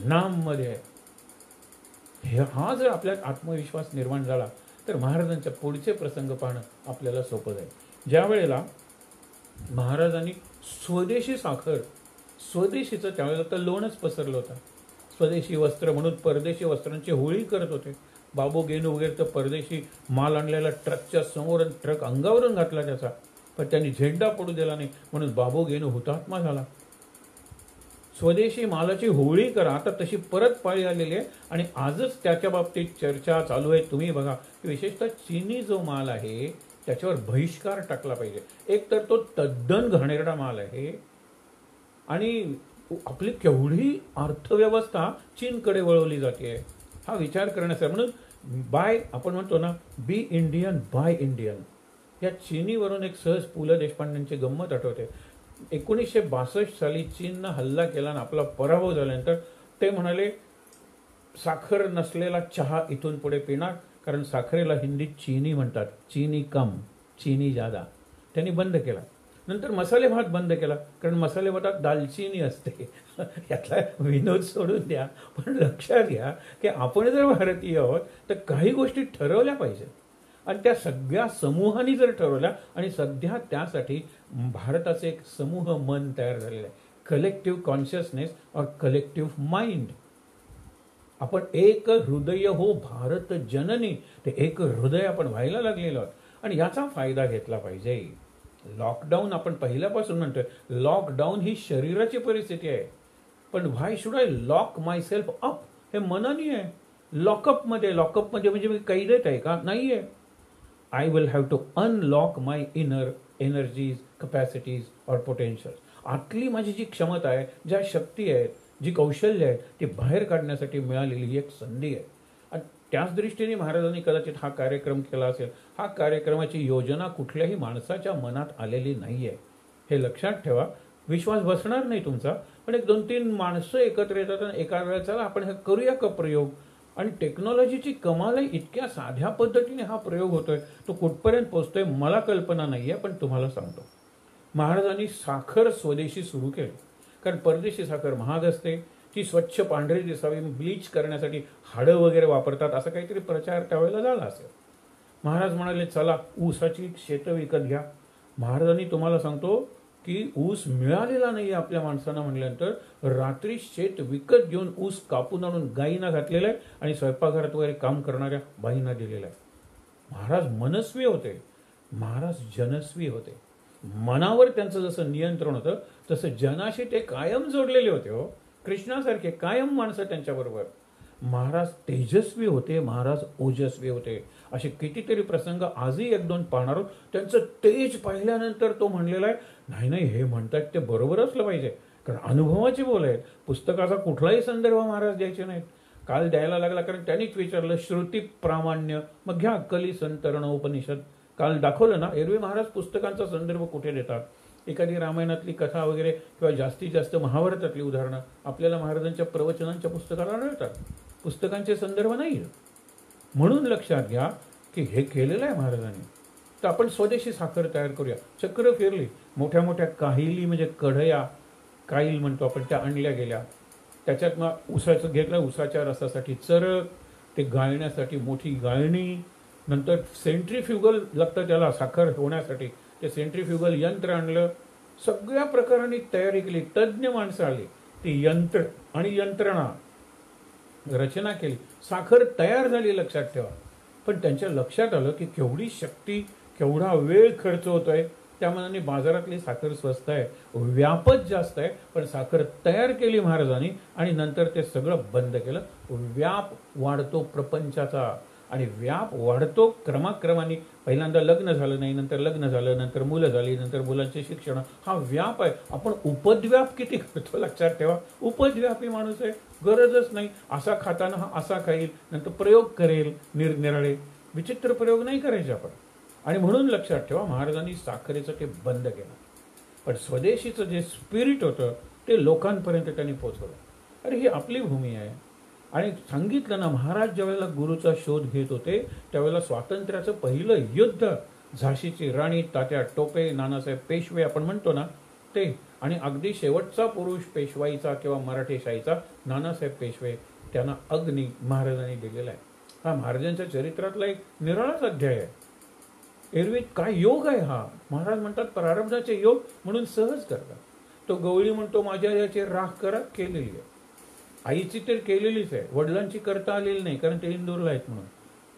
नाममध्ये आहे. हा जर आपल्यात आत्मविश्वास निर्माण झाला तर महाराजांच्या पुढचे प्रसंग पाहणं आपल्याला सोपं जाईल. ज्या वेळेला महाराजांनी स्वदेशी साखर, स्वदेशीचं त्यावेळेला तर लोणच पसरलं होतं. स्वदेशी वस्त्र म्हणून परदेशी वस्त्रांची होळी करत होते. बाबू गेनू वगैरे तर परदेशी माल आणलेला ट्रकच्या समोर ट्रक अंगावरून घातला त्याचा, पण त्यांनी झेंडा पडू दिला नाही म्हणून बाबू गेनू हुतात्मा झाला. स्वदेशी मालाची होळी करा, आता तशी परत पाळी आलेली आहे आणि आजच त्याच्या बाबतीत चर्चा चालू आहे. तुम्ही बघा, विशेषतः चीनी जो माल आहे त्याच्यावर बहिष्कार टाकला पाहिजे. एक तर तो तद्दन घाणेरडा माल आहे आणि आपली केवढी अर्थव्यवस्था चीनकडे वळवली जाते हा विचार करण्याचा. म्हणून आपण म्हणतो ना, बी इंडियन बाय इंडियन. या चीनीवरून एक सहज पु ल देशपांडेंची गंमत आठवते. 1962 साली चीननं हल्ला केला आणि आपला पराभव झाल्यानंतर ते म्हणाले साखर नसलेला चहा इथून पुढे पिणार, कारण साखरेला हिंदीत चीनी म्हणतात, चीनी कम चीनी जादा. त्यांनी बंद केला. नंतर मसाले भात बंद केला, कारण मसाले भातात दालचिनी असते. यातला विनोद सोडून द्या, पण लक्षात घ्या की आपण जर भारतीय आहोत तर काही गोष्टी ठरवल्या पाहिजेत आणि त्या सगळ्या समूहांनी जर ठरवल्या. आणि सध्या त्यासाठी भारताचे एक समूह मन तयार झालेलं आहे, कलेक्टिव्ह कॉन्शियसनेस और कलेक्टिव्ह माइंड. आपण एक हृदय हो भारत जननी, ते एक हृदय आपण व्हायला लागलेलो आहोत आणि याचा फायदा घेतला पाहिजे. लॉकडाऊन आपण पहिल्यापासून म्हणतोय, लॉकडाऊन ही शरीराची परिस्थिती आहे, पण why should I lock myself up, हे मनानी आहे. लॉकअप मध्ये म्हणजे मी कैदेत आहे का? नाहीये. I will have to unlock my inner energies, capacities और पोटेन्शियल. आतली माझी जी क्षमता आहे, ज्या शक्ती आहेत, जी कौशल्य आहेत, ती बाहेर काढण्यासाठी मिळालेली एक संधी आहे. आणि त्याच दृष्टीने महाराजांनी कदाचित हा कार्यक्रम केला असेल. हा कार्यक्रमाची योजना कुठल्याही माणसाच्या मनात आलेली नाहीये, हे लक्षात ठेवा. विश्वास बसणार नाही तुमचा, पण एक 2-3 माणसं एकत्र येतात आणि एका वेळेला चला आपण हे करूया का प्रयोग. आणि टेक्नॉलॉजीची कमाल आहे, इतक्या साध्या पद्धतीने हा प्रयोग होतोय. तो कुठपर्यंत पोहोचतोय मला कल्पना नाहीये, पण तुम्हाला सांगतो. महाराजांनी साखर स्वदेशी सुरू केली, कारण परदेशी साखर महाग असते, ती स्वच्छ पांढरी दिसावी, ब्लीच करण्यासाठी हाडं वगैरे वापरतात, असा काहीतरी प्रचार त्यावेळेला झाला असेल. महाराज म्हणाले चला ऊसाची शेतं विकत घ्या. महाराजांनी तुम्हाला सांगतो की ऊस मिळालेला नाही आपल्या माणसांना म्हटल्यानंतर रात्री शेत विकत घेऊन ऊस कापून आणून गायींना घातलेलं आहे आणि स्वयंपाकघरात वगैरे काम करणाऱ्या बाईंना दिलेलं आहे. महाराज मनस्वी होते, महाराज जनस्वी होते. मनावर त्यांचं जसं नियंत्रण होतं तसं जनाशी ते कायम जोडलेले होते. हो, कृष्णासारखे कायम माणसं त्यांच्याबरोबर. महाराज तेजस्वी होते, महाराज ओजस्वी होते. असे कितीतरी प्रसंग आजही 1-2 पाहणार आहोत. त्यांचं तेज पाहिल्यानंतर तो म्हणलेला आहे, नाही हे म्हणतात ते बरोबर असलं पाहिजे, कारण अनुभवाची बोल आहेत. पुस्तकाचा कुठलाही संदर्भ महाराज द्यायचे नाहीत. काल द्यायला लागला, कारण त्यांनीच विचारलं श्रुती प्रामाण्य, मग घ्या कली संतरण उपनिषद. काल दाखवलं ना, एरवी महाराज पुस्तकांचा संदर्भ कुठे देतात. एखादी रामायणातली कथा वगैरे किंवा जास्तीत जास्त महाभारतातली उदाहरणं आपल्याला महाराजांच्या प्रवचनांच्या पुस्तकाला आढळतात, पुस्तकांचे संदर्भ नाही. म्हणून लक्षात घ्या की हे केलेलं आहे महाराजांनी. तर आपण स्वदेशी साखर तयार करूया. चक्र फिरली, मोठ्या मोठ्या काहिली म्हणजे कढया, काईल म्हणतो आपण, त्या आणल्या गेल्या. त्याच्यात मग ऊसाचं घेतलं, ऊसाच्या रसासाठी चरक, ते गाळण्यासाठी मोठी गाळणी, नंतर सेंट्रीफ्युगल लागतं त्याला साखर होण्यासाठी, ते सेंट्रीफ्युगल यंत्र आणलं. सगळ्या प्रकारांनी तयारी केली, तज्ज्ञ माणसं आली, ती यंत्र आणि यंत्रणा रचना केली, साखर तयार झाली. लक्षात ठेवा. पण त्यांच्या लक्षात आलं की केवढी शक्ती, केवढा वेळ खर्च होतोय. त्या मनाने बाजारातली साखर स्वस्त आहे, व्यापच जास्त आहे, पण साखर तयार केली महाराजांनी आणि नंतर ते सगळं बंद केलं. व्याप वाढतो प्रपंचाचा आणि व्याप वाढतो क्रमाक्रमाने. पहिल्यांदा लग्न झालं नाही, नंतर लग्न झालं, नंतर मुलं झाली, नंतर मुलांचे शिक्षण, हा व्याप आहे. आपण उपद्व्याप किती करतो लक्षात ठेवा. उपद्व्यापी माणूस आहे, गरजच नाही. असा खाताना हा असा खाईल, नंतर प्रयोग करेल, निरनिराळे विचित्र प्रयोग नाही करायचे आपण. आणि म्हणून लक्षात ठेवा, महाराजांनी साखरेचं ते बंद केलं, पण स्वदेशीचं जे स्पिरिट होतं ते लोकांपर्यंत त्यांनी पोहोचवलं. अरे ही आपली भूमी आहे. आणि सांगितलं ना, महाराज ज्यावेळेला गुरुचा शोध घेत होते त्यावेळेला स्वातंत्र्याचं पहिलं युद्ध, झाशीची राणी, तात्या टोपे, नानासाहेब पेशवे आपण म्हणतो ना ते, आणि अगदी शेवटचा पुरुष पेशवाईचा किंवा मराठेशाहीचा नानासाहेब पेशवे, त्यांना अग्नी महाराजांनी दिलेला आहे. हा महाराजांच्या चरित्रातला एक निराळाच अध्याय आहे. एरवी काय योग आहे हा. महाराज म्हणतात प्रारब्धाचे योग म्हणून सहज करतात. तो गवळी म्हणतो माझ्या याची राख करा, केलेली आहे. आईची तर केलेलीच आहे, वडिलांची करता आलेली नाही कारण ते इंदूरला आहेत म्हणून.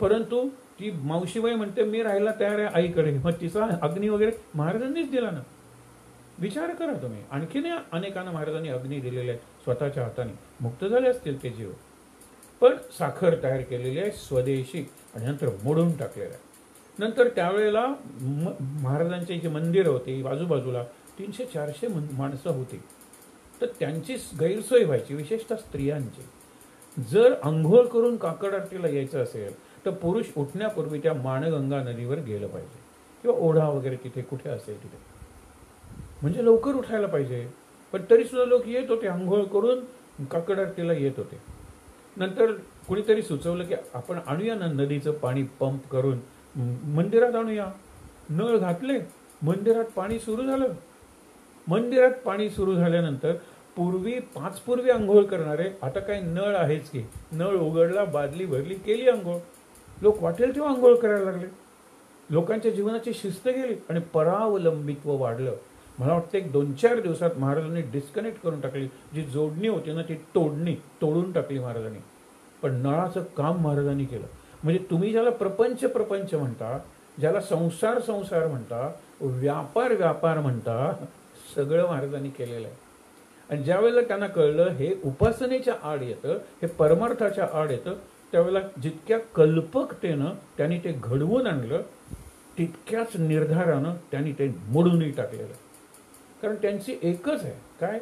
परंतु ती मावशीबाई म्हणते मी राहायला तयार आहे आईकडे, मग तिचा अग्नी वगैरे महाराजांनीच दिला ना. विचार करा तुम्ही, आणखीन अनेकांना महाराजांनी अग्नी दिलेले आहे स्वतःच्या हाताने, मुक्त झाले असतील ते जीव. पण साखर तयार केलेली आहे स्वदेशी आणि नंतर मोडून टाकलेलं आहे. नंतर त्यावेळेला महाराजांची जी मंदिरं होती आजूबाजूला 300-400 माणसं होती, तर त्यांची गैरसोय व्हायची, विशेषतः स्त्रियांची. जर अंघोळ करून काकड आरतीला यायचं असेल तर पुरुष उठण्यापूर्वी त्या माणगंगा नदीवर गेलं पाहिजे किंवा ओढा वगैरे तिथे कुठे असेल तिथे, म्हणजे लवकर उठायला पाहिजे. पण तरी सुद्धा लोक येत होते, अंघोळ करून काकड आरतीला येत होते. नंतर कुणीतरी सुचवलं की आपण आणूया ना नदीचं पाणी पंप करून मंदिरात आणूया. नळ घातले, मंदिरात पाणी सुरू झालं. मंदिरात पाणी सुरू झाल्यानंतर पूर्वी 5 पूर्वी आंघोळ करणारे आता काही नळ आहेच की, नळ उघडला, बादली भरली, केली आंघोळ. लोक वाटेल तेव्हा आंघोळ करायला लागले. लोकांच्या जीवनाची शिस्त गेली आणि परावलंबित्व वाढलं. मला वाटतं एक 2-4 दिवसात महाराजांनी डिस्कनेक्ट करून टाकली. जी जोडणी होती ना ती तोडून टाकली महाराजांनी. पण नळाचं काम महाराजांनी केलं. म्हणजे तुम्ही ज्याला प्रपंच प्रपंच म्हणता, ज्याला संसार संसार म्हणता, व्यापार व्यापार म्हणता, सगळं महाराजांनी केलेलं आहे. आणि ज्या वेळेला त्यांना कळलं हे उपासनेच्या आड येतं, हे परमार्थाच्या आड येतं, त्यावेळेला जितक्या कल्पकतेनं त्यांनी ते घडवून आणलं, तितक्याच निर्धारानं त्यांनी ते मोडूनही टाकलेलं. कारण त्यांची एकच आहे काय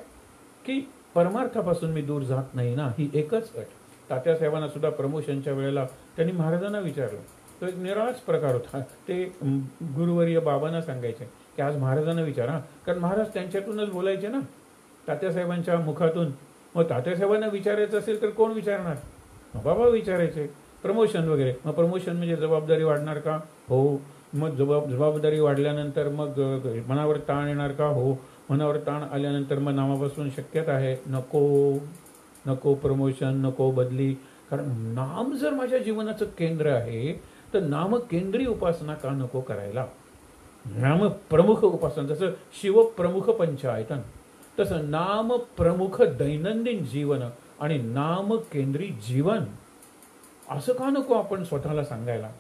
की परमार्थापासून मी दूर जात नाही ना, ही एकच अट. तात्यासाहेबांना सुद्धा प्रमोशनच्या वेळेला त्यांनी महाराजांना विचारलं. तो एक निराळाच प्रकार होता. ते गुरुवर्य बाबांना सांगायचे की आज महाराजांना विचारा, कारण महाराज त्यांच्यातूनच बोलायचे ना तात्यासाहेबांच्या मुखातून. मग तात्यासाहेबांना विचारायचं असेल तर कोण विचारणार? बाबा विचारायचे प्रमोशन वगैरे. मग प्रमोशन म्हणजे जबाबदारी वाढणार का? हो. मग जबाबदारी वाढल्यानंतर मग मनावर ताण येणार का? हो. मनावर ताण आल्यानंतर मग नामापासून शक्यता आहे, नको प्रमोशन, नको बदली. कारण नाम जर माझ्या जीवनाचं केंद्र आहे तर नाम केंद्री उपासना का नको करायला? नाम प्रमुख उपासना, जसं शिवप्रमुख पंचायतन, तसं नाम प्रमुख दैनंदिन जीवन आणि नाम केंद्री जीवन असं का नको आपण स्वतःला सांगायला?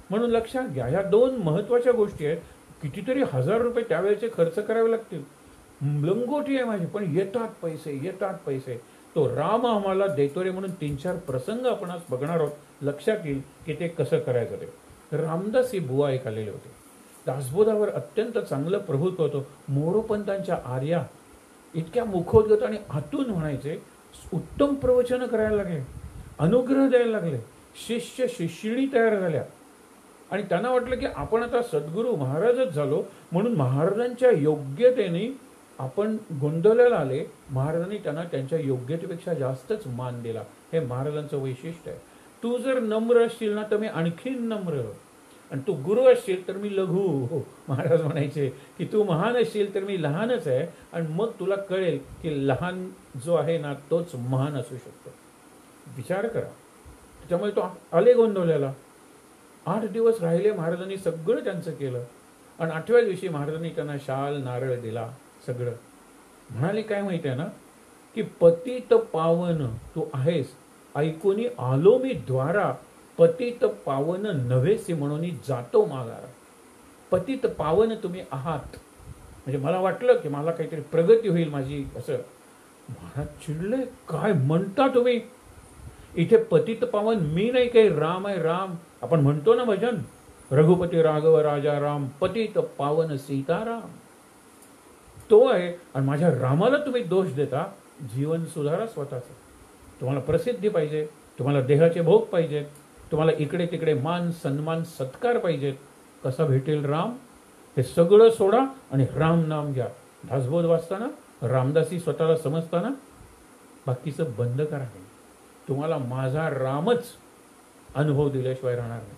म्हणून लक्षात घ्या, ह्या 2 महत्वाच्या गोष्टी आहेत. कितीतरी हजार रुपये त्यावेळेचे खर्च करावे लागतील. लंगोटी आहे माझी, पण येतात पैसे. तो राम आम्हाला देतो रे म्हणून 3-4 प्रसंग आपण आज बघणार आहोत. लक्षात येईल की ते कसं करायचं ते. रामदासी बुवा एक आलेले होते. दासबोधावर अत्यंत चांगलं प्रभुत्व होतं. मोरोपंतांच्या आर्या इतक्या मुखोद्गत आणि आतून म्हणायचे, उत्तम प्रवचन करायला लागले, अनुग्रह द्यायला लागले, शिष्य शिष्यिणी तयार झाल्या. आणि त्यांना वाटलं की आपण आता सद्गुरू महाराजच झालो म्हणून महाराजांच्या योग्यतेने आपण गोंधळायला आले. महाराजांनी त्यांना त्यांच्या योग्यतेपेक्षा जास्तच मान दिला. हे महाराजांचं वैशिष्ट्य आहे. तू जर नम्र असशील ना तर मी आणखीन नम्र, आणि तू गुरु असशील तर मी लघु. हो, महाराज म्हणायचे की तू महान असशील तर मी लहानच आहे, आणि मग तुला कळेल की लहान जो आहे ना तोच महान असू शकतो. विचार करा. त्यामुळे तो आले गोंधळाला. 8 दिवस राहिले. महाराजांनी सगळं त्यांचं केलं. आणि 8व्या दिवशी महाराजांनी त्यांना शाल नारळ दिला. सगळं म्हणाले काय माहिती आहे ना, की पतित पावन तू आहेस, ऐकूनी आलो मी द्वारा, पतित पावन नव्हेसे म्हणून जातो माघारा. पतित पावन तुम्ही आहात, म्हणजे मला वाटलं की मला काहीतरी प्रगती होईल माझी, असं. महाराज चिडले, काय म्हणता तुम्ही? इथे पतित पावन मी नाही, काही राम आहे. राम आपण म्हणतो ना भजन, रघुपती राघव राजा राम, पतित पावन सीताराम, तो आहे. आणि माझ्या रामाला तुम्ही दोष देता. जीवन सुधारा स्वतःचं. तुम्हाला प्रसिद्धी पाहिजे, तुम्हाला देहाचे भोग पाहिजेत, तुम्हाला इकडे तिकडे मान सन्मान सत्कार पाहिजेत. कसा भेटेल राम? हे सगळं सोडा आणि राम नाम घ्या. दासबोध वाचताना, रामदासी स्वतःला समजताना बाकीचं बंद करा. तुम्हाला माझा रामच अनुभव दिल्याशिवाय राहणार नाही.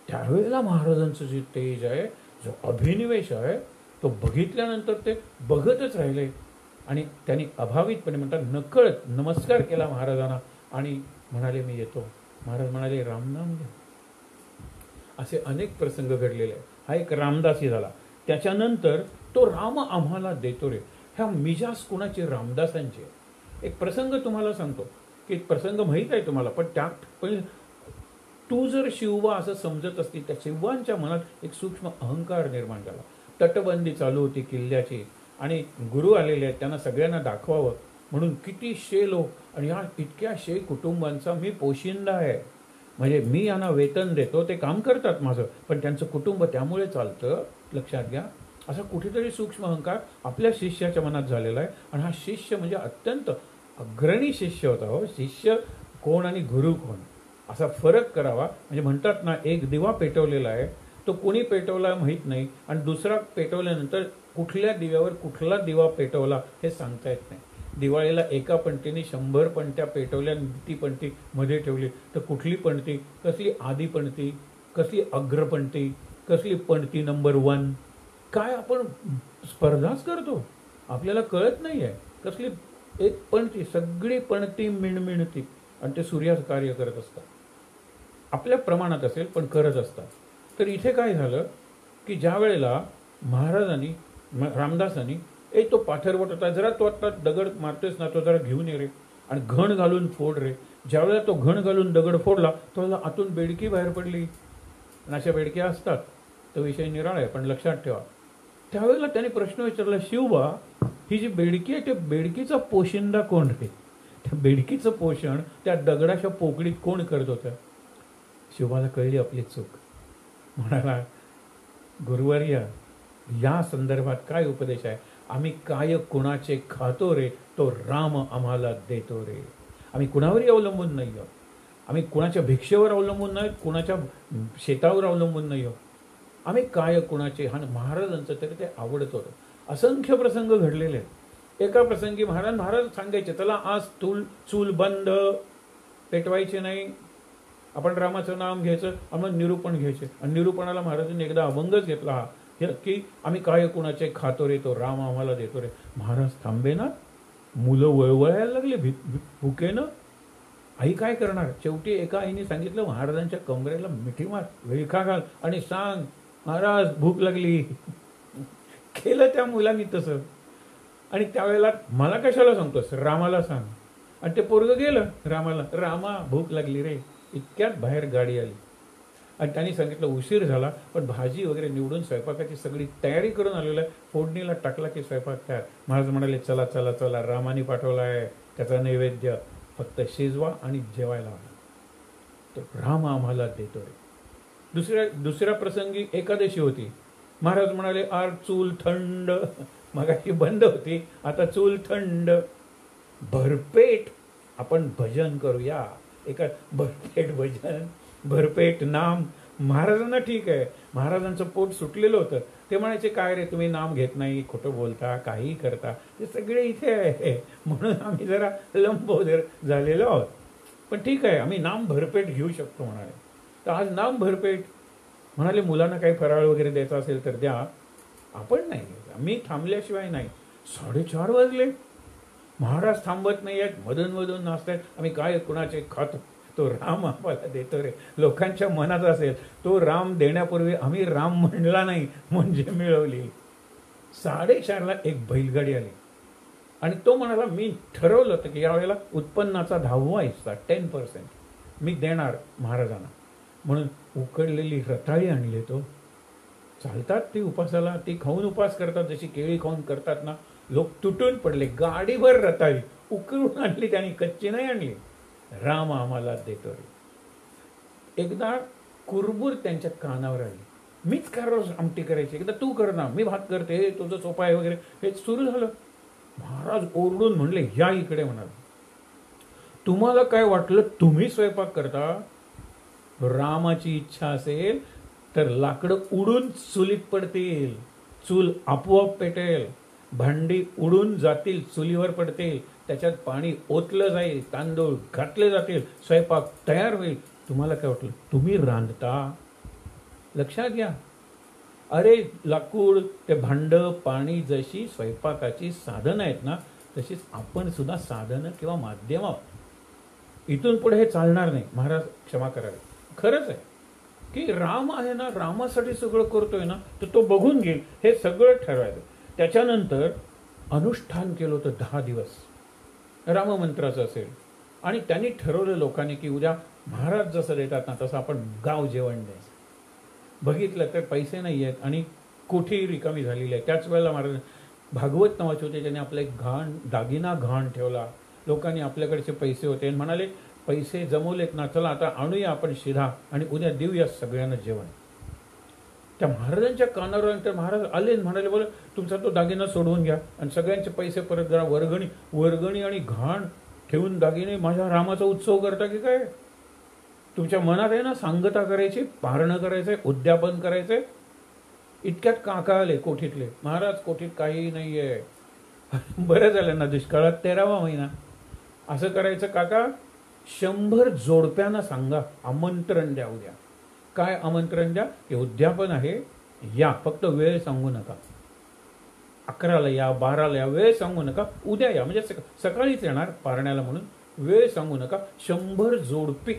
त्यावेळेला महाराजांचं जे तेज आहे, जो अभिनिवेश आहे, तो बघितल्यानंतर ते बघतच राहिले. आणि त्यांनी अभावितपणे म्हणतात नकळत नमस्कार केला महाराजांना आणि म्हणाले मी येतो. महाराज म्हणाले रामनाम घ्या. असे अनेक प्रसंग घडलेले आहेत. हा एक रामदासी झाला. त्याच्यानंतर तो राम आम्हाला देतो रे, ह्या मिजाज कुणाचे? रामदासांचे. एक प्रसंग तुम्हाला सांगतो, की एक प्रसंग माहीत आहे तुम्हाला, पण त्यात पण तू जर शिवबा असं समजत असतील, त्या शिवबांच्या मनात एक सूक्ष्म अहंकार निर्माण झाला. तटबंदी चालू होती किल्ल्याची आणि गुरु आलेले आहेत, त्यांना सगळ्यांना दाखवावं म्हणून किती शे लोक, आणि या इतक्या शे कुटुंबांचा मी पोशिंदा आहे. म्हणजे मी यांना वेतन देतो, ते काम करतात माझं, पण त्यांचं कुटुंब त्यामुळे चालतं. लक्षात घ्या, असा कुठेतरी सूक्ष्म अहंकार आपल्या शिष्याच्या मनात झालेला आहे. आणि हा शिष्य म्हणजे अत्यंत अग्रणी शिष्य होता. हो, शिष्य कोण आणि गुरु कोण असा फरक करावा. म्हणजे म्हणतात ना, एक दिवा पेटवलेला आहे, तो कोणी पेटवला माहीत नाही, आणि दुसरा पेटवल्यानंतर कुठल्या दिव्यावर कुठला दिवा पेटवला हे सांगता येत नाही. दिवाळीला एका पणतीने 100 पणत्या पेटवल्या, ती पणती मध्ये ठेवली, तर कुठली पणती, कसली आधी पणती, कसली अग्रपणती, कसली पणती नंबर 1, काय आपण स्पर्धाच करतो, आपल्याला कळत नाही आहे. कसली एक पणती, सगळी पणती मिणमिणती, आणि ते सूर्याचं कार्य करत असतात. आपल्या प्रमाणात असेल पण करत असतात. तर इथे काय झालं, की ज्या वेळेला महाराजांनी, रामदासांनी, तो पाथरवट होता, जरा तो आता दगड मारतोयस ना, तो जरा घेऊन ये रे, आणि घण घालून फोड रे. ज्यावेळेला तो घण घालून दगड फोडला, त्यावेळेला आतून बेडकी बाहेर पडली. आणि अशा बेडक्या असतात, तो विषय निराळा आहे, पण लक्षात ठेवा. त्यावेळेला त्याने प्रश्न विचारला, शिवबा, ही जी बेडकी आहे, त्या बेडकीचा पोशिंदा कोण रे? त्या बेडकीचं पोषण त्या दगडाच्या पोकळीत कोण करत होतं? शिवबाला कळली आपली चूक. म्हणाला, गुरुवर्य, या संदर्भात काय उपदेश आहे? आम्ही काय कुणाचे खातो रे, तो राम आम्हाला देतो रे. आम्ही कुणावरही अवलंबून नाही आहोत. आम्ही कुणाच्या भिक्षेवर अवलंबून नाही, कुणाच्या शेतावर अवलंबून नाही आहोत. आम्ही काय कुणाचे. हा महाराजांचं तरी ते आवडत होतं. असंख्य प्रसंग घडलेले आहेत. एका प्रसंगी महाराज सांगायचे, चला आज चूल बंद, पेटवायचे नाही, आपण रामाचं नाम घ्यायचं, आम्हाला निरूपण घ्यायचे. आणि निरूपणाला महाराजांनी एकदा अभंगच घेतला, हा की आम्ही काय कुणाचे खातो रे, तो राम आम्हाला देतो रे. महाराज थांबे ना, मुलं वळवळायला लागले भुकेनं. आई काय करणार? शेवटी एका आईने सांगितलं, महाराजांच्या कमरेला मिठी मार, विळखा घाल आणि सांग, महाराज भूक लागली. केलं त्या मुलांनी तसं. आणि त्यावेळेला मला कशाला सांगतोस, रामाला सांग. आणि ते पोरगं गेलं रामाला, रामा भूक लागली रे. इतक्यात बाहेर गाडी आली आणि त्यांनी सांगितलं, उशीर झाला, पण भाजी वगैरे निवडून स्वयंपाकाची सगळी तयारी करून आलेलं आहे, फोडणीला टाकला की स्वयंपाक तयार. महाराज म्हणाले, चला चला चला, रामाने पाठवला आहे, त्याचा नैवेद्य फक्त शिजवा आणि जेवायला आला, तर राम आम्हाला देतो रे. दुसऱ्या प्रसंगी एकादशी होती. महाराज म्हणाले, आर चूल थंड, मगाशी बंद होती, आता चूल थंड, भरपेट आपण भजन करूया. एका भरपेट भजन, भरपेट नाम. महाराजांना ठीक आहे, महाराजांचं पोट सुटलेलं होतं. ते म्हणायचे, काय रे तुम्ही नाम घेत नाही, खोटं बोलता, काही करता, ते सगळे इथे आहे, म्हणून आम्ही जरा लंबोदर झालेलो आहोत. पण ठीक आहे, आम्ही नाम भरपेट घेऊ शकतो म्हणाले. तर आज नाम भरपेट. म्हणाले, मुलांना काही फराळ वगैरे द्यायचा असेल तर द्या, आपण नाही, मी थांबल्याशिवाय नाही. 4:30 वाजले, महाराज थांबत नाही आहेत, मधून मधून नाचतायत. आम्ही काय कुणाचे खातो, तो राम आम्हाला देतो रे. लोकांच्या मनात असेल, तो राम देण्यापूर्वी आम्ही राम म्हणला नाही म्हणजे मिळवली. 4:30ला एक बैलगाडी आली आणि तो म्हणाला, मी ठरवलं होतं की यावेळेला उत्पन्नाचा 10वा हिस्सा 10% मी देणार महाराजांना. म्हणून उकडलेली रताळी आणली. तो चालतात ती उपासाला, ती खाऊन उपास करतात, जशी केळी खाऊन करतात ना. लोक तुटून पडले. गाडीभर रताळी उकळून आणली त्यांनी, कच्ची नाही आणली. राम आम्हाला देतो रे. एकदा कुरबूर त्यांच्या कानावर आली. मीच का रोज आमटी करायची, एकदा तू कर ना, मी भात करते, हे तुझं सोपा आहे वगैरे. हे सुरू झालं. महाराज ओरडून म्हणले, या इकडे. म्हणाल, तुम्हाला काय वाटलं तुम्ही स्वयंपाक करता? रामाची इच्छा असेल तर लाकडं उडून चुलीत पडतील, चूल आपोआप पेटेल, भांडी उडून जातील, चुलीवर पडतील, त्याच्यात पाणी ओतलं जाईल, तांदूळ घातले जातील, स्वयंपाक तयार होईल. तुम्हाला काय वाटलं तुम्ही रांधता? लक्षात घ्या. अरे लाकूड, ते भांड, पाणी, जशी स्वयंपाकाची साधनं आहेत ना, तशीच आपण सुद्धा साधनं किंवा माध्यम आहोत. इथून पुढे हे चालणार नाही. महाराज क्षमा करावे. खरंच आहे, की राम आहे ना, रामासाठी सगळं करतोय ना, तर तो बघून घेईल हे सगळं ठरवायचं. त्याच्यानंतर अनुष्ठान केलं होतं 10 दिवस राममंत्राचं असेल. आणि त्यांनी ठरवलं लोकांनी की उद्या महाराज जसं देतात ना तसं आपण गाव जेवण द्यायचं. बघितलं तर पैसे नाही आहेत आणि कोठी रिकामी झालेली आहे. त्याच वेळेला महाराज भागवत नावाचे होते, ज्यांनी आपला एक दागिना घाण ठेवला. लोकांनी आपल्याकडचे पैसे होते आणि म्हणाले पैसे जमवलेत ना, चला आता आणूया आपण शिधा आणि उद्या देऊया सगळ्यांना जेवण. त्या महाराजांच्या कानावर तर महाराज आले म्हणाले, बोल तुमचा तो दागिना सोडवून घ्या आणि सगळ्यांचे पैसे परत जरा. वर्गणी आणि घाण ठेवून दागिने माझ्या रामाचा उत्सव करता की काय? तुमच्या मनात आहे ना सांगता करायची, पारणं करायचंय, उद्यापन करायचंय. इतक्यात काका आले कोठीतले. महाराज कोठीत काही नाहीये. बरं झालं ना, दुष्काळात 13वा महिना. असं करायचं काका, 100 जोडप्यांना सांगा आमंत्रण द्या उद्या. काय आमंत्रण द्या? हे उद्यापन आहे, या, फक्त वेळ सांगू नका. 11ला या, 12ला या, वेळ सांगू नका. उद्या या, म्हणजे सकाळीच येणार पारण्याला म्हणून. वेळ सांगू नका. 100 जोडपी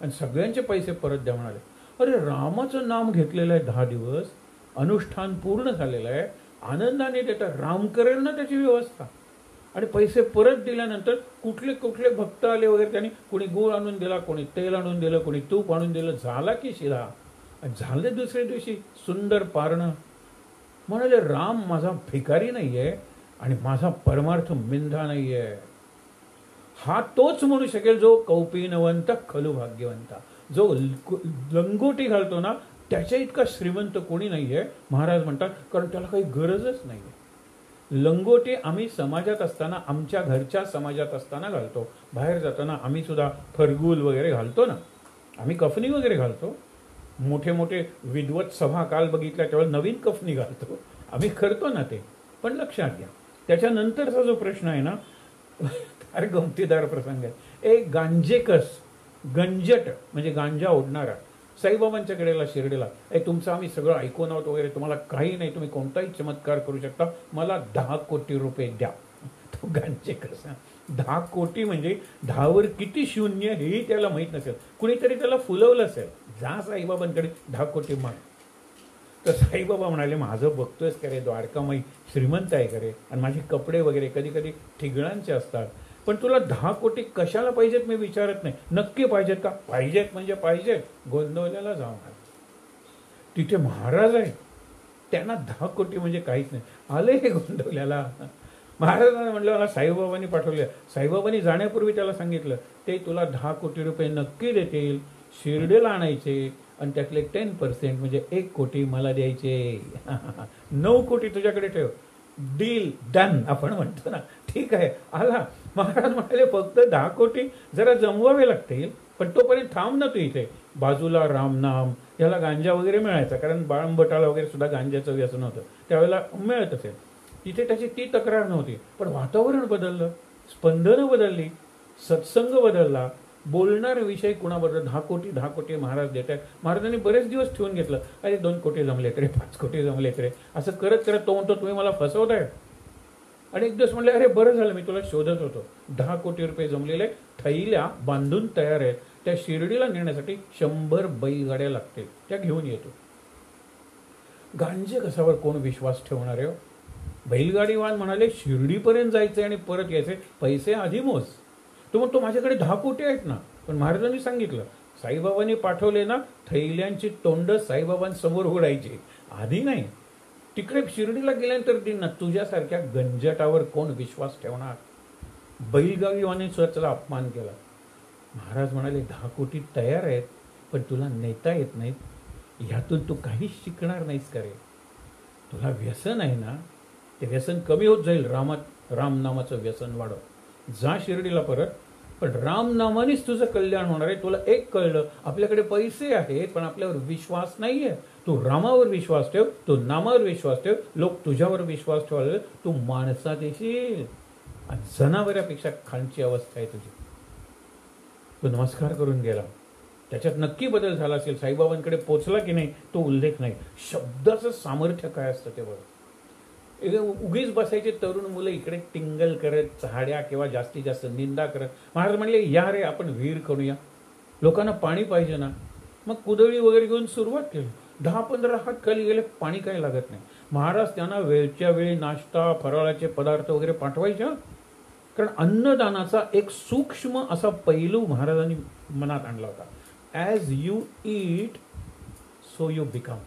आणि सगळ्यांचे पैसे परत द्या म्हणाले. अरे रामाचं नाम घेतलेलं आहे 10 दिवस, अनुष्ठान पूर्ण झालेलं आहे, आनंदाने देतात. राम करेल ना त्याची व्यवस्था. आणि पैसे परत दिल्यानंतर कुठले कुठले भक्त आले वगैरे, त्यांनी कोणी गूळ आणून दिला, कोणी तेल आणून दिलं, कोणी तूप आणून दिलं. झाला की शिधा. झाले दुसऱ्या दिवशी सुंदर पारणं. म्हणाले राम माझा भिकारी नाहीये आणि माझा परमार्थ मिंधा नाहीये. हा तोच म्हणू शकेल जो कौपीनवंत खलु भाग्यवंता. जो लंगोटी घालतो ना त्याच्या इतका श्रीमंत कोणी नाहीये महाराज म्हणतात, कारण त्याला काही गरजच नाहीये. लंगोटी आम्ही समाजात असताना, आमच्या घरच्या समाजात असताना घालतो. बाहेर जाताना आम्ही सुद्धा फरगुल वगैरे घालतो ना, आम्ही कफनी वगैरे घालतो. मोठे मोठे विद्वत सभा काल बघितल्या तेव्हा नवीन कफनी घालतो आम्ही, करतो ना ते. पण लक्षात घ्या, त्याच्यानंतरचा जो प्रश्न आहे ना, अरे गमतीदार प्रसंग आहे. एक गांजेकस, गंजट म्हणजे गांजा ओढणारा, साईबाबांच्या कडेला शिर्डीला, तुमचं आम्ही सगळं ऐकून आहोत वगैरे, तुम्हाला काही नाही, तुम्ही कोणताही चमत्कार करू शकता, मला 10 कोटी रुपये द्या. तो गांजेकस 10 कोटी म्हणजे 10 वर किती शून्य हेही त्याला माहीत नसेल. कुणीतरी त्याला फुलवलं असेल, जा साईबाबांकडे 10 कोटी माग. तर साईबाबा म्हणाले, माझं बघतोयच का रे, द्वारकामाई श्रीमंत आहे का रे, आणि माझे कपडे वगैरे कधी कधी ठिगळांचे असतात, पण तुला 10 कोटी कशाला पाहिजेत मी विचारत नाही, नक्की पाहिजेत का? पाहिजेत म्हणजे पाहिजेत. गोंदवल्याला जाऊन तिथे महाराज आहे, त्यांना 10 कोटी म्हणजे काहीच नाही. आले हे गोंदवल्याला. महाराजांना म्हटलं मला साईबाबांनी पाठवले. साईबाबांनी जाण्यापूर्वी त्याला सांगितलं, ते तुला 10 कोटी रुपये नक्की देतील, शिर्डीला आणायचे आणि त्यातले 10% म्हणजे 1 कोटी मला द्यायचे. 9 कोटी तुझ्याकडे ठेव. डील डन आपण म्हणतो ना. ठीक आहे, आला. महाराज म्हणाले फक्त 10 कोटी जरा जमवावे लागतील, पण तोपर्यंत थांब ना तू इथे. बाजूला रामनाम, याला गांजा वगैरे मिळायचा, कारण बाळंबटाला वगैरे सुद्धा गांजाचं व्यसन होतं त्यावेळेला, मिळत असेल. इथे त्याची ती तक्रार नव्हती, पण वातावरण बदललं, स्पंदनं बदलली, सत्संग बदलला, बोलणारे विषय कुणाबरोबर. 10 कोटी महाराज देत आहेत. महाराजांनी बरेच दिवस ठेवून घेतलं. अरे 2 कोटी जमलेत रे, 5 कोटी जमलेत रे, असं करत करत तो म्हणतो तुम्ही मला फसवताय. आणि एक दिवस म्हणले, अरे बरं झालं मी तुला शोधत होतो. 10 कोटी रुपये जमलेले, थैल्या बांधून तयार आहेत. त्या शिर्डीला नेण्यासाठी 100 बैलगाड्या लागतील, त्या घेऊन येतो. गांजे कसावर कोण विश्वास ठेवणार आहे? बैलगाडीवान म्हणाले शिर्डीपर्यंत जायचे आणि परत यायचे, पैसे आधी मोज. तो म्हणतो माझ्याकडे 10 कोटी आहेत ना. पण महाराजांनी सांगितलं, साईबाबांनी पाठवले ना, थैल्यांची तोंड साईबाबांसमोर उघडायची, आधी नाही. तिकडे शिर्डीला गेल्यानंतर दिन ना. तुझ्यासारख्या गंजटावर कोण विश्वास ठेवणार? बैलगाडीवाने स्वतःचा अपमान केला. महाराज म्हणाले 10 कोटी तयार आहेत, पण तुला नेता येत नाहीत, ह्यातून तू काहीच शिकणार नाहीस का रे? तुला व्यसन आहे ना, ते व्यसन कमी होत जाईल. रामनामाचं व्यसन वाढव. जा शिर्डीला परत, पण रामनामानेच तुझं कल्याण होणार आहे. तुला एक कळलं, आपल्याकडे पैसे आहेत पण आपल्यावर विश्वास नाहीये. तू रामावर विश्वास ठेव, तू नामावर विश्वास ठेव, लोक तुझ्यावर विश्वास ठेवायला, तू माणसात येशील. आणि जनावरापेक्षा खालची अवस्था आहे तुझी. तो नमस्कार करून गेला. त्याच्यात नक्की बदल झाला असेल. साईबाबांकडे पोचला की नाही तो उल्लेख नाही. शब्दाचं सामर्थ्य काय असतं ते बघ. उगीच बसायचे तरुण मुलं इकडे टिंगल करत, चहाड्या किंवा जास्तीत जास्त निंदा करत. महाराज म्हणले, या रे आपण विहीर करूया, लोकांना पाणी पाहिजे ना. मग कुदळी वगैरे घेऊन सुरुवात केली. 10-15 हात खाली गेले, पाणी काही लागत नाही. महाराज त्यांना वेळच्या वेळी नाश्ता, फराळाचे पदार्थ वगैरे पाठवायचे. कारण अन्नदानाचा एक सूक्ष्म असा पैलू महाराजांनी मनात आणला होता. As you eat so you become,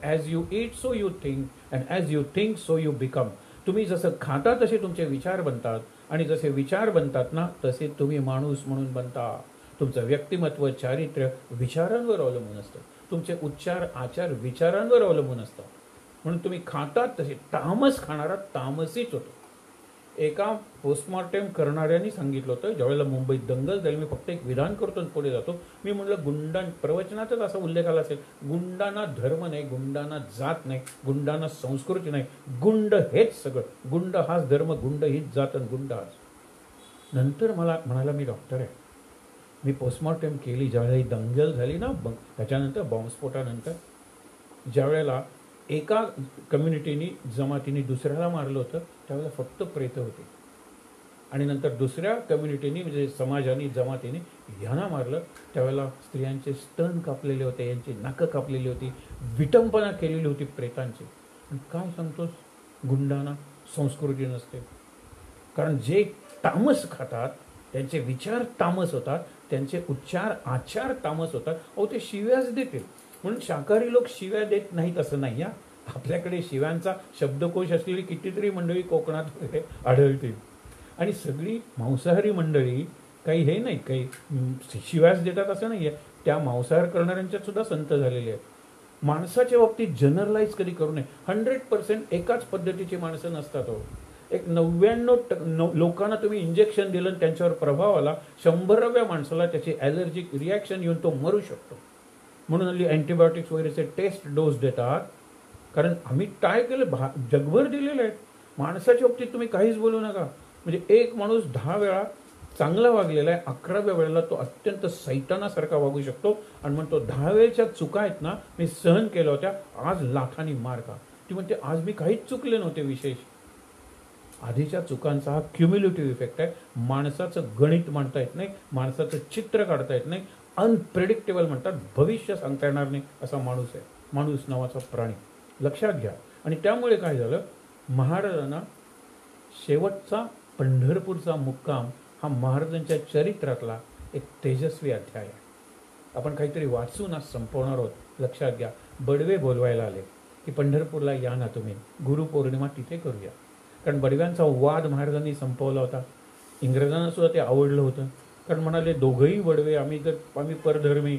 as you eat so you think, and as you think so you become. तुम्ही जसं खाता तसे तुमचे विचार बनतात, आणि जसे विचार बनतात ना तसे तुम्ही माणूस म्हणून बनता. तुमचं व्यक्तिमत्व, चारित्र्य विचारांवर अवलंबून असतं. तुमचे उच्चार, आचार विचारांवर अवलंबून असतात. म्हणून तुम्ही खातात तसे तामस खाणारा तामसीच होतो. एका पोस्टमॉर्टेम करणाऱ्यांनी सांगितलं होतं, ज्यावेळेला मुंबईत दंगल झाली, मी फक्त एक विधान करतो पुढे जातो, मी म्हणलं प्रवचनातच असा उल्लेख आला असेल, गुंडांना धर्म नाही, गुंडांना जात नाही, गुंडांना संस्कृती नाही, गुंड हेच सगळं, गुंड हाच धर्म, गुंड हीच जात, आणि गुंड हाच. नंतर मला म्हणाला, मी डॉक्टर आहे, मी पोस्टमॉर्टेम केली ज्यावेळेला दंगल झाली ना, त्याच्यानंतर बॉम्बस्फोटानंतर, ज्यावेळेला एका कम्युनिटीनी, जमातीने दुसऱ्याला मारलं होतं, त्यावेळेला फक्त प्रेतं होती, आणि नंतर दुसऱ्या कम्युनिटीनी म्हणजे समाजाने, जमातीने ह्यांना मारलं, त्यावेळेला स्त्रियांचे स्तन कापलेले होते, यांची नाकं कापलेली होती, विटंबना केलेली होती प्रेतांची. आणि काय सांगतोस, गुंडांना संस्कृती नसते. कारण जे तामस खातात त्यांचे विचार तामस होतात, त्यांचे उच्चार, आचार तामस होतात. अहो, ते शिव्याच देतील. म्हणून शाकाहारी लोक शिव्या देत नाहीत असं नाही. आपल्याकडे शिव्यांचा शब्दकोश असलेली कितीतरी मंडळी कोकणात वगैरे आढळतील, आणि सगळी मांसाहारी मंडळी काही हे नाही, काही शिव्यास देतात असं नाही आहे. त्या मांसाहार करणाऱ्यांच्यात सुद्धा संत झालेले आहेत. माणसाच्या बाबतीत जनरलाइज कधी करू नये. 100% एकाच पद्धतीची माणसं नसतात. हो, एक 99 लोकांना तुम्ही इंजेक्शन दिलं आणि त्यांच्यावर प्रभाव आला, 100व्या माणसाला त्याची ॲलर्जिक रिॲक्शन येऊन तो मरू शकतो. म्हणून हल्ली अँटीबायोटिक्स वगैरेचे टेस्ट डोस देतात, कारण आम्ही काय केलं, जगभर दिलेले आहेत. माणसाच्या बाबतीत तुम्ही काहीच बोलू नका. म्हणजे एक माणूस 10 वेळा चांगला वागलेला आहे, 11व्या वेळेला तो अत्यंत सैतानासारखा वागू शकतो, आणि म्हणतो 10 वेळच्या चुका आहेत ना मी सहन केल्या होत्या, आज लाखांनी मार का. ती म्हणते आज मी काहीच चुकले नव्हते विशेष. आधीच्या चुकांचा हा क्युम्युलेटिव्ह इफेक्ट आहे. माणसाचं गणित मांडता येत नाही, माणसाचं चित्र काढता येत नाही, अनप्रेडिक्टेबल म्हणतात, भविष्य सांगता येणार नाही असा माणूस आहे, माणूस नावाचा प्राणी. लक्षात घ्या. आणि त्यामुळे काय झालं, महाराजांना शेवटचा पंढरपूरचा मुक्काम हा महाराजांच्या चरित्रातला एक तेजस्वी अध्याय आहे. आपण काहीतरी वाचून आज संपवणार आहोत. लक्षात घ्या. बडवे बोलवायला आले की पंढरपूरला या ना तुम्ही, गुरुपौर्णिमा तिथे करूया. कारण बडव्यांचा वाद महाराजांनी संपवला होता. इंग्रजांना सुद्धा ते आवडलं होतं, कारण म्हणाले दोघंही बडवे, आम्ही परधर्मी,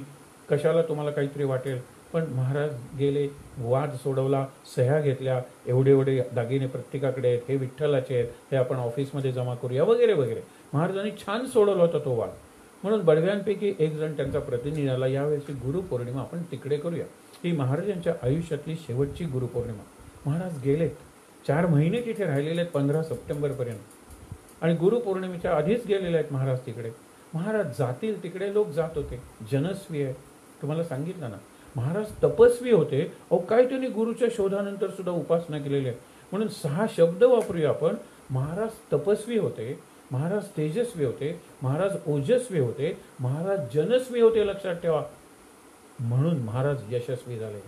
कशाला तुम्हाला काहीतरी वाटेल. पण महाराज गेले, वाद सोडवला, सह्या घेतल्या, एवढे दागिने प्रत्येकाकडे आहेत, हे विठ्ठलाचे आहेत, हे आपण ऑफिसमध्ये जमा करूया वगैरे वगैरे. महाराजांनी छान सोडवला होता तो वाद. म्हणून बडव्यांपैकी एक जण त्यांचा प्रतिनिधी आला, यावेळेची गुरुपौर्णिमा आपण तिकडे करूया. ही महाराजांच्या आयुष्यातली शेवटची गुरुपौर्णिमा. महाराज गेलेत, 4 महिने तिथे राहिलेले आहेत, 15 सप्टेंबरपर्यंत, आणि गुरुपौर्णिमेच्या आधीच गेलेले आहेत महाराज तिकडे. महाराज जातील तिकडे, लोक जात होते. जनस्वी आहे, तुम्हाला सांगितलं ना. महाराज तपस्वी होते. अहो, काय त्यांनी गुरुच्या शोधानंतर सुद्धा उपासना केलेली आहे. म्हणून 6 शब्द वापरूया आपण. महाराज तपस्वी होते, महाराज तेजस्वी होते, महाराज ओजस्वी होते, महाराज जनस्वी होते. लक्षात ठेवा. म्हणून महाराज यशस्वी झाले.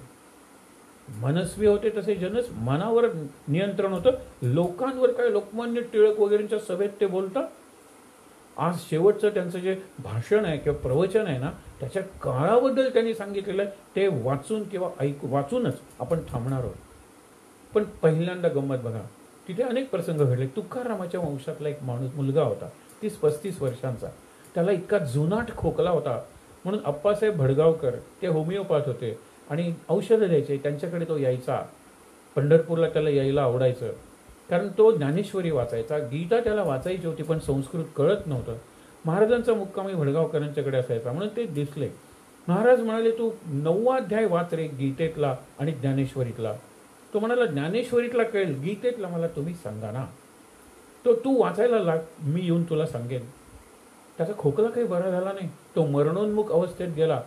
मनस्वी होते तसे जनस, मनावर नियंत्रण होतं. लोकांवर काय, लोकमान्य टिळक वगैरेंच्या सभेत ते बोलतात. आज शेवटचं त्यांचं जे भाषण आहे किंवा प्रवचन आहे ना, त्याच्या काळाबद्दल त्यांनी सांगितलेलं आहे. ते वाचून किंवा वाचूनच आपण थांबणार आहोत. पण पहिल्यांदा गंमत बघा, तिथे अनेक प्रसंग घडले. तुकारामाच्या वंशातला एक मुलगा होता, 30-35 वर्षांचा. त्याला इतका जुनाट खोकला होता. म्हणून अप्पासाहेब भडगावकर ते होमिओपॅथ होते आणि औषधं द्यायचे, त्यांच्याकडे तो यायचा. पंढरपूरला त्याला यायला आवडायचं, कारण तो ज्ञानेश्वरी वाचायचा. गीता त्याला वाचायची होती, पण संस्कृत कळत नव्हतं. महाराजांचा मुक्कामी भडगावकरांच्याकडे असायचा, म्हणून ते दिसले. महाराज म्हणाले, तू 9वा अध्याय वाच रे गीतेतला आणि ज्ञानेश्वरीतला. तो म्हणाला, ज्ञानेश्वरीतला कळेल, गीतेतला मला तुम्ही सांगा ना. तो तू वाचायला लाग, मी येऊन तुला सांगेन. त्याचा खोकला काही बरा झाला नाही, तो मरणोन्मुख अवस्थेत गेला.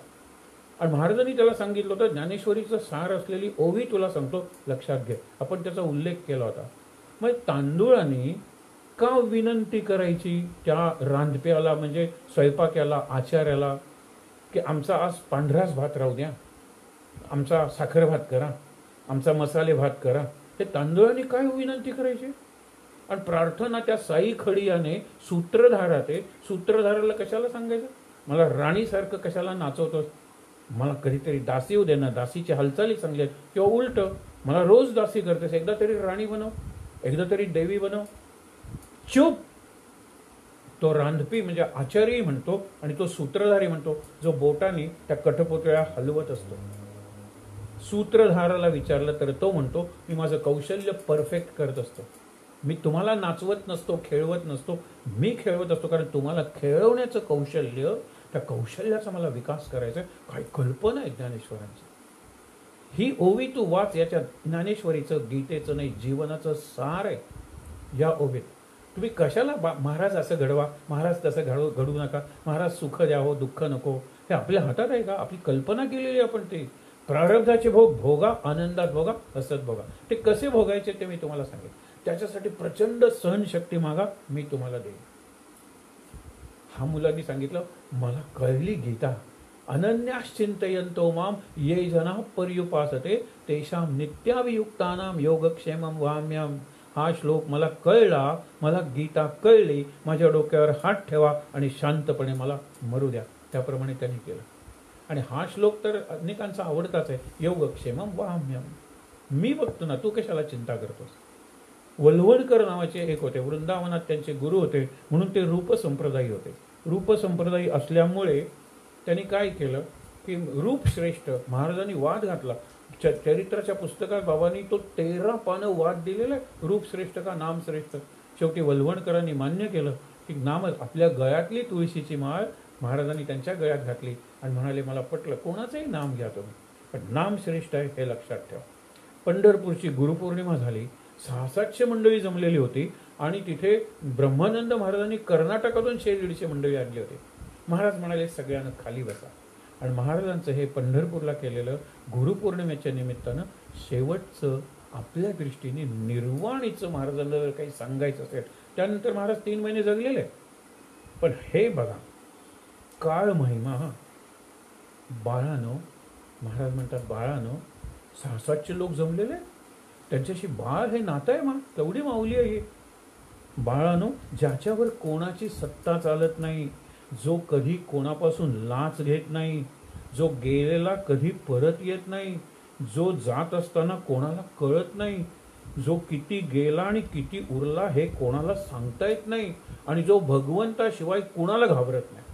आणि महाराजांनी त्याला सांगितलं होतं, ज्ञानेश्वरीचं सार असलेली ओवी तुला सांगतो, लक्षात घे. आपण त्याचा उल्लेख केला होता. मग तांदूळाने का विनंती करायची त्या रांधप्याला, म्हणजे स्वयंपाक्याला, आचार्याला, की आमचा आज पांढराच भात राहू द्या, आमचा साखर भात करा, आमचा मसाले भात करा. हे तांदळाने काय विनंती करायची? आणि प्रार्थना त्या साई खडियाने सूत्रधाराते, सूत्रधाराला कशाला सांगायचं मला राणीसारखं कशाला नाचवतोस, मला कधीतरी दासी होऊ दे ना, दासीची हालचाली चांगली आहेत, किंवा उलट मला रोज दासी करतेस, एकदा तरी राणी बनव, एकदा तरी देवी बनव. चूप. तो रांधपी म्हणजे आचार्यही म्हणतो आणि तो सूत्रधारी म्हणतो, जो बोटाने त्या कठपुतळ्या हलवत असतो. सूत्रधाराला विचारलं तर तो म्हणतो, मी माझं कौशल्य परफेक्ट करत असतो, मी तुम्हाला नाचवत नसतो, खेळवत नसतो, मी खेळवत असतो, कारण तुम्हाला खेळवण्याचं कौशल्य, त्या कौशल्याचा मला विकास करायचा आहे. काय कल्पना आहे ज्ञानेश्वरांची. ही ओवी तू वाच, याच्या ज्ञानेश्वरीचं, गीतेचं नाही, जीवनाचं सार आहे या ओवीत. तुम्ही कशाला महाराज असं घडवा, महाराज तसं घडू नका, महाराज सुख द्यावं दुःख नको, हे आपल्या हातात आहे का? आपली कल्पना केलेली आपण ते प्रारब्धाचे भोग भोगा, आनंदात भोगा, हसत भोगा. ते कसे भोगायचे ते मी तुम्हाला सांगेन. त्याच्यासाठी प्रचंड सहनशक्ती मागा, मी तुम्हाला देईन. हा मुलांनी सांगितलं, मला कळली गीता, अनन्याश्चिंतयन्तो माम ये जना पर्युपासते तेषां नित्याभियुक्तानां योगक्षेमं वाम्याम. हा श्लोक मला कळला, मला गीता कळली, माझ्या डोक्यावर हात ठेवा आणि शांतपणे मला मरू द्या. त्याप्रमाणे त्यांनी केलं. आणि हा श्लोक तर अनेकांचा आवडताच आहे, योगक्षेमं वाम्यम. मी बघतो ना, तू कशाला चिंता करतोस. वल्हवणकर नावाचे एक होते, वृंदावनात त्यांचे गुरु होते, म्हणून ते रूप संप्रदायी होते. रूप संप्रदायी असल्यामुळे त्यांनी काय केलं की रूप श्रेष्ठ, महाराजांनी वाद घातला. चरित्राच्या पुस्तकात बाबांनी तो 13 पानं वाद दिलेला आहे, रूप श्रेष्ठ का नाम श्रेष्ठ. शेवटी वल्हवणकरांनी मान्य केलं की नाम, आपल्या गळ्यातली तुळशीची माळ महाराजांनी त्यांच्या गळ्यात घातली आणि म्हणाले, मला पटलं, कोणाचंही नाम घ्या तुम्ही, पण नाम श्रेष्ठ आहे हे लक्षात ठेवा. पंढरपूरची गुरुपौर्णिमा झाली, 600-700 मंडळी जमलेली होती आणि तिथे ब्रह्मानंद महाराजांनी कर्नाटकातून 100-150 मंडळी आणली होती. महाराज म्हणाले, सगळ्यांना खाली बसा. आणि महाराजांचं हे पंढरपूरला केलेलं गुरुपौर्णिमेच्या निमित्तानं शेवटचं आपल्या दृष्टीने निर्वाणीचं महाराजांना जर काही सांगायचं असेल, त्यानंतर महाराज 3 महिने जगलेले. पण हे बघा, काळ महिमा. बाळानो, महाराज म्हणतात, बाळानो, 600-700 लोक जमलेले, त्यांच्याशी बाळ हे नातं आहे, मग तेवढी माऊली आहे ही. बाळानो, ज्याच्यावर कोणाची सत्ता चालत नाही, जो कधी कोणापासून लाच घेत नाही, जो गेलेला कधी परत येत नाही, जो जात असताना कोणाला कळत नाही, जो किती गेला आणि किती उरला हे कोणाला सांगता येत नाही, आणि जो भगवंताशिवाय कुणाला घाबरत नाही.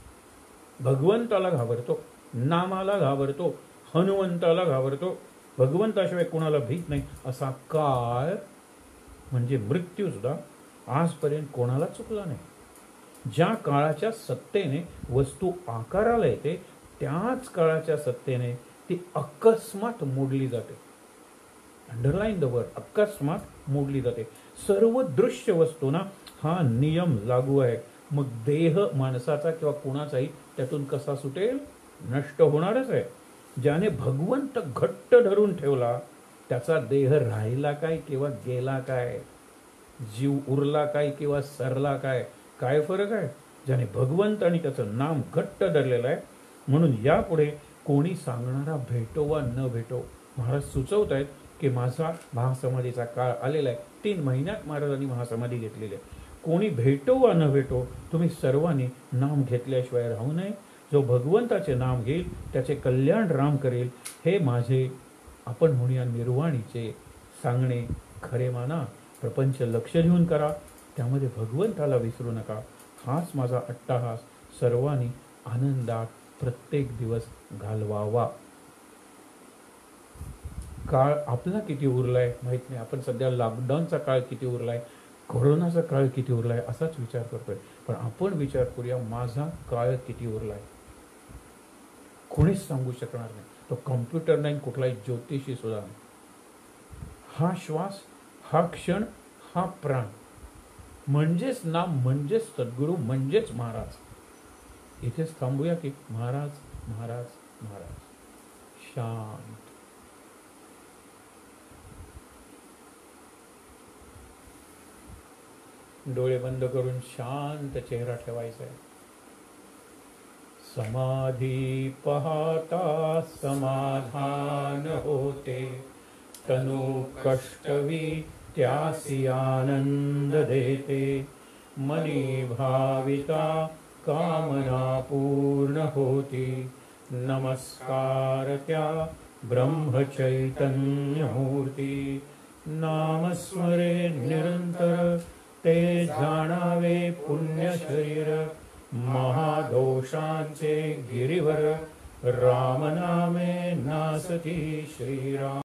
भगवंताला घाबरतो, नामाला घाबरतो, हनुमंताला घाबरतो, भगवंताशिवाय कुणाला भीत नाही, असा काळ म्हणजे मृत्यू सुद्धा आजपर्यंत कोणाला चुकला नाही. ज्या काळाच्या सत्तेने वस्तू आकाराला येते, त्याच काळाच्या सत्तेने ती अकस्मात मोडली जाते. अंडरलाईन द वर्ड, अकस्मात मोडली जाते. सर्व दृश्य वस्तूंना हा नियम लागू आहे. मग देह माणसाचा किंवा कुणाचाही त्यातून कसा सुटेल? नष्ट होणारच आहे. ज्याने भगवंत घट्ट धरून ठेवला, त्याचा देह राहिला काय किंवा गेला काय, जीव उरला काय किंवा सरला काय, काय फरक आहे? ज्याने भगवंत आणि त्याचं नाम घट्ट धरलेलं आहे. म्हणून यापुढे कोणी सांगणारा भेटो वा न भेटो, महाराज सुचवत आहेत की माझा महासमाधीचा काळ आलेला आहे. 3 महिन्यात महाराजांनी महासमाधी घेतलेली आहे. कोणी भेटो वा न भेटो, तुम्ही सर्वांनी नाम घेतल्याशिवाय राहू नये. जो भगवंताचे नाम घेईल त्याचे कल्याण राम करेल, हे माझे, आपण म्हणूया, निर्वाणीचे सांगणे खरे माना. प्रपंच लक्ष देऊन करा, त्यामध्ये भगवंताला विसरू नका. हाच माझा अट्टाहास, सर्वांनी आनंदात प्रत्येक दिवस घालवावा. काळ आपला किती उरलाय माहित नाही. आपण सध्या लॉकडाऊनचा काळ किती उरलाय, कोरोनाचा काळ किती उरलाय असाच विचार करतोय. पण आपण विचार करूया, माझा काळ किती उरलाय. कोणीच सांगू शकणार नाही. तो कॉम्प्युटर नाही, कुठलाही ज्योतिषी सुद्धा नाही. हा श्वास, हा क्षण, हा प्राण म्हणजेच नाम, म्हणजेच सद्गुरू, म्हणजेच महाराज. इथेच थांबूया की महाराज महाराज महाराज. शांत. डोळे बंद करून शांत चेहरा ठेवायचा आहे. समाधी पाहता समाधान होते, तनु कष्टवी त्यासी आनंद देते, मनी भाविता कामना पूर्ण होती, नमस्कार त्या ब्रह्मचैतन्य मूर्ती, नामस्मरे निरंतर ते जाणावे पुण्य शरीर, महादोषांचे गिरीवर रामनामे नासती श्रीराम।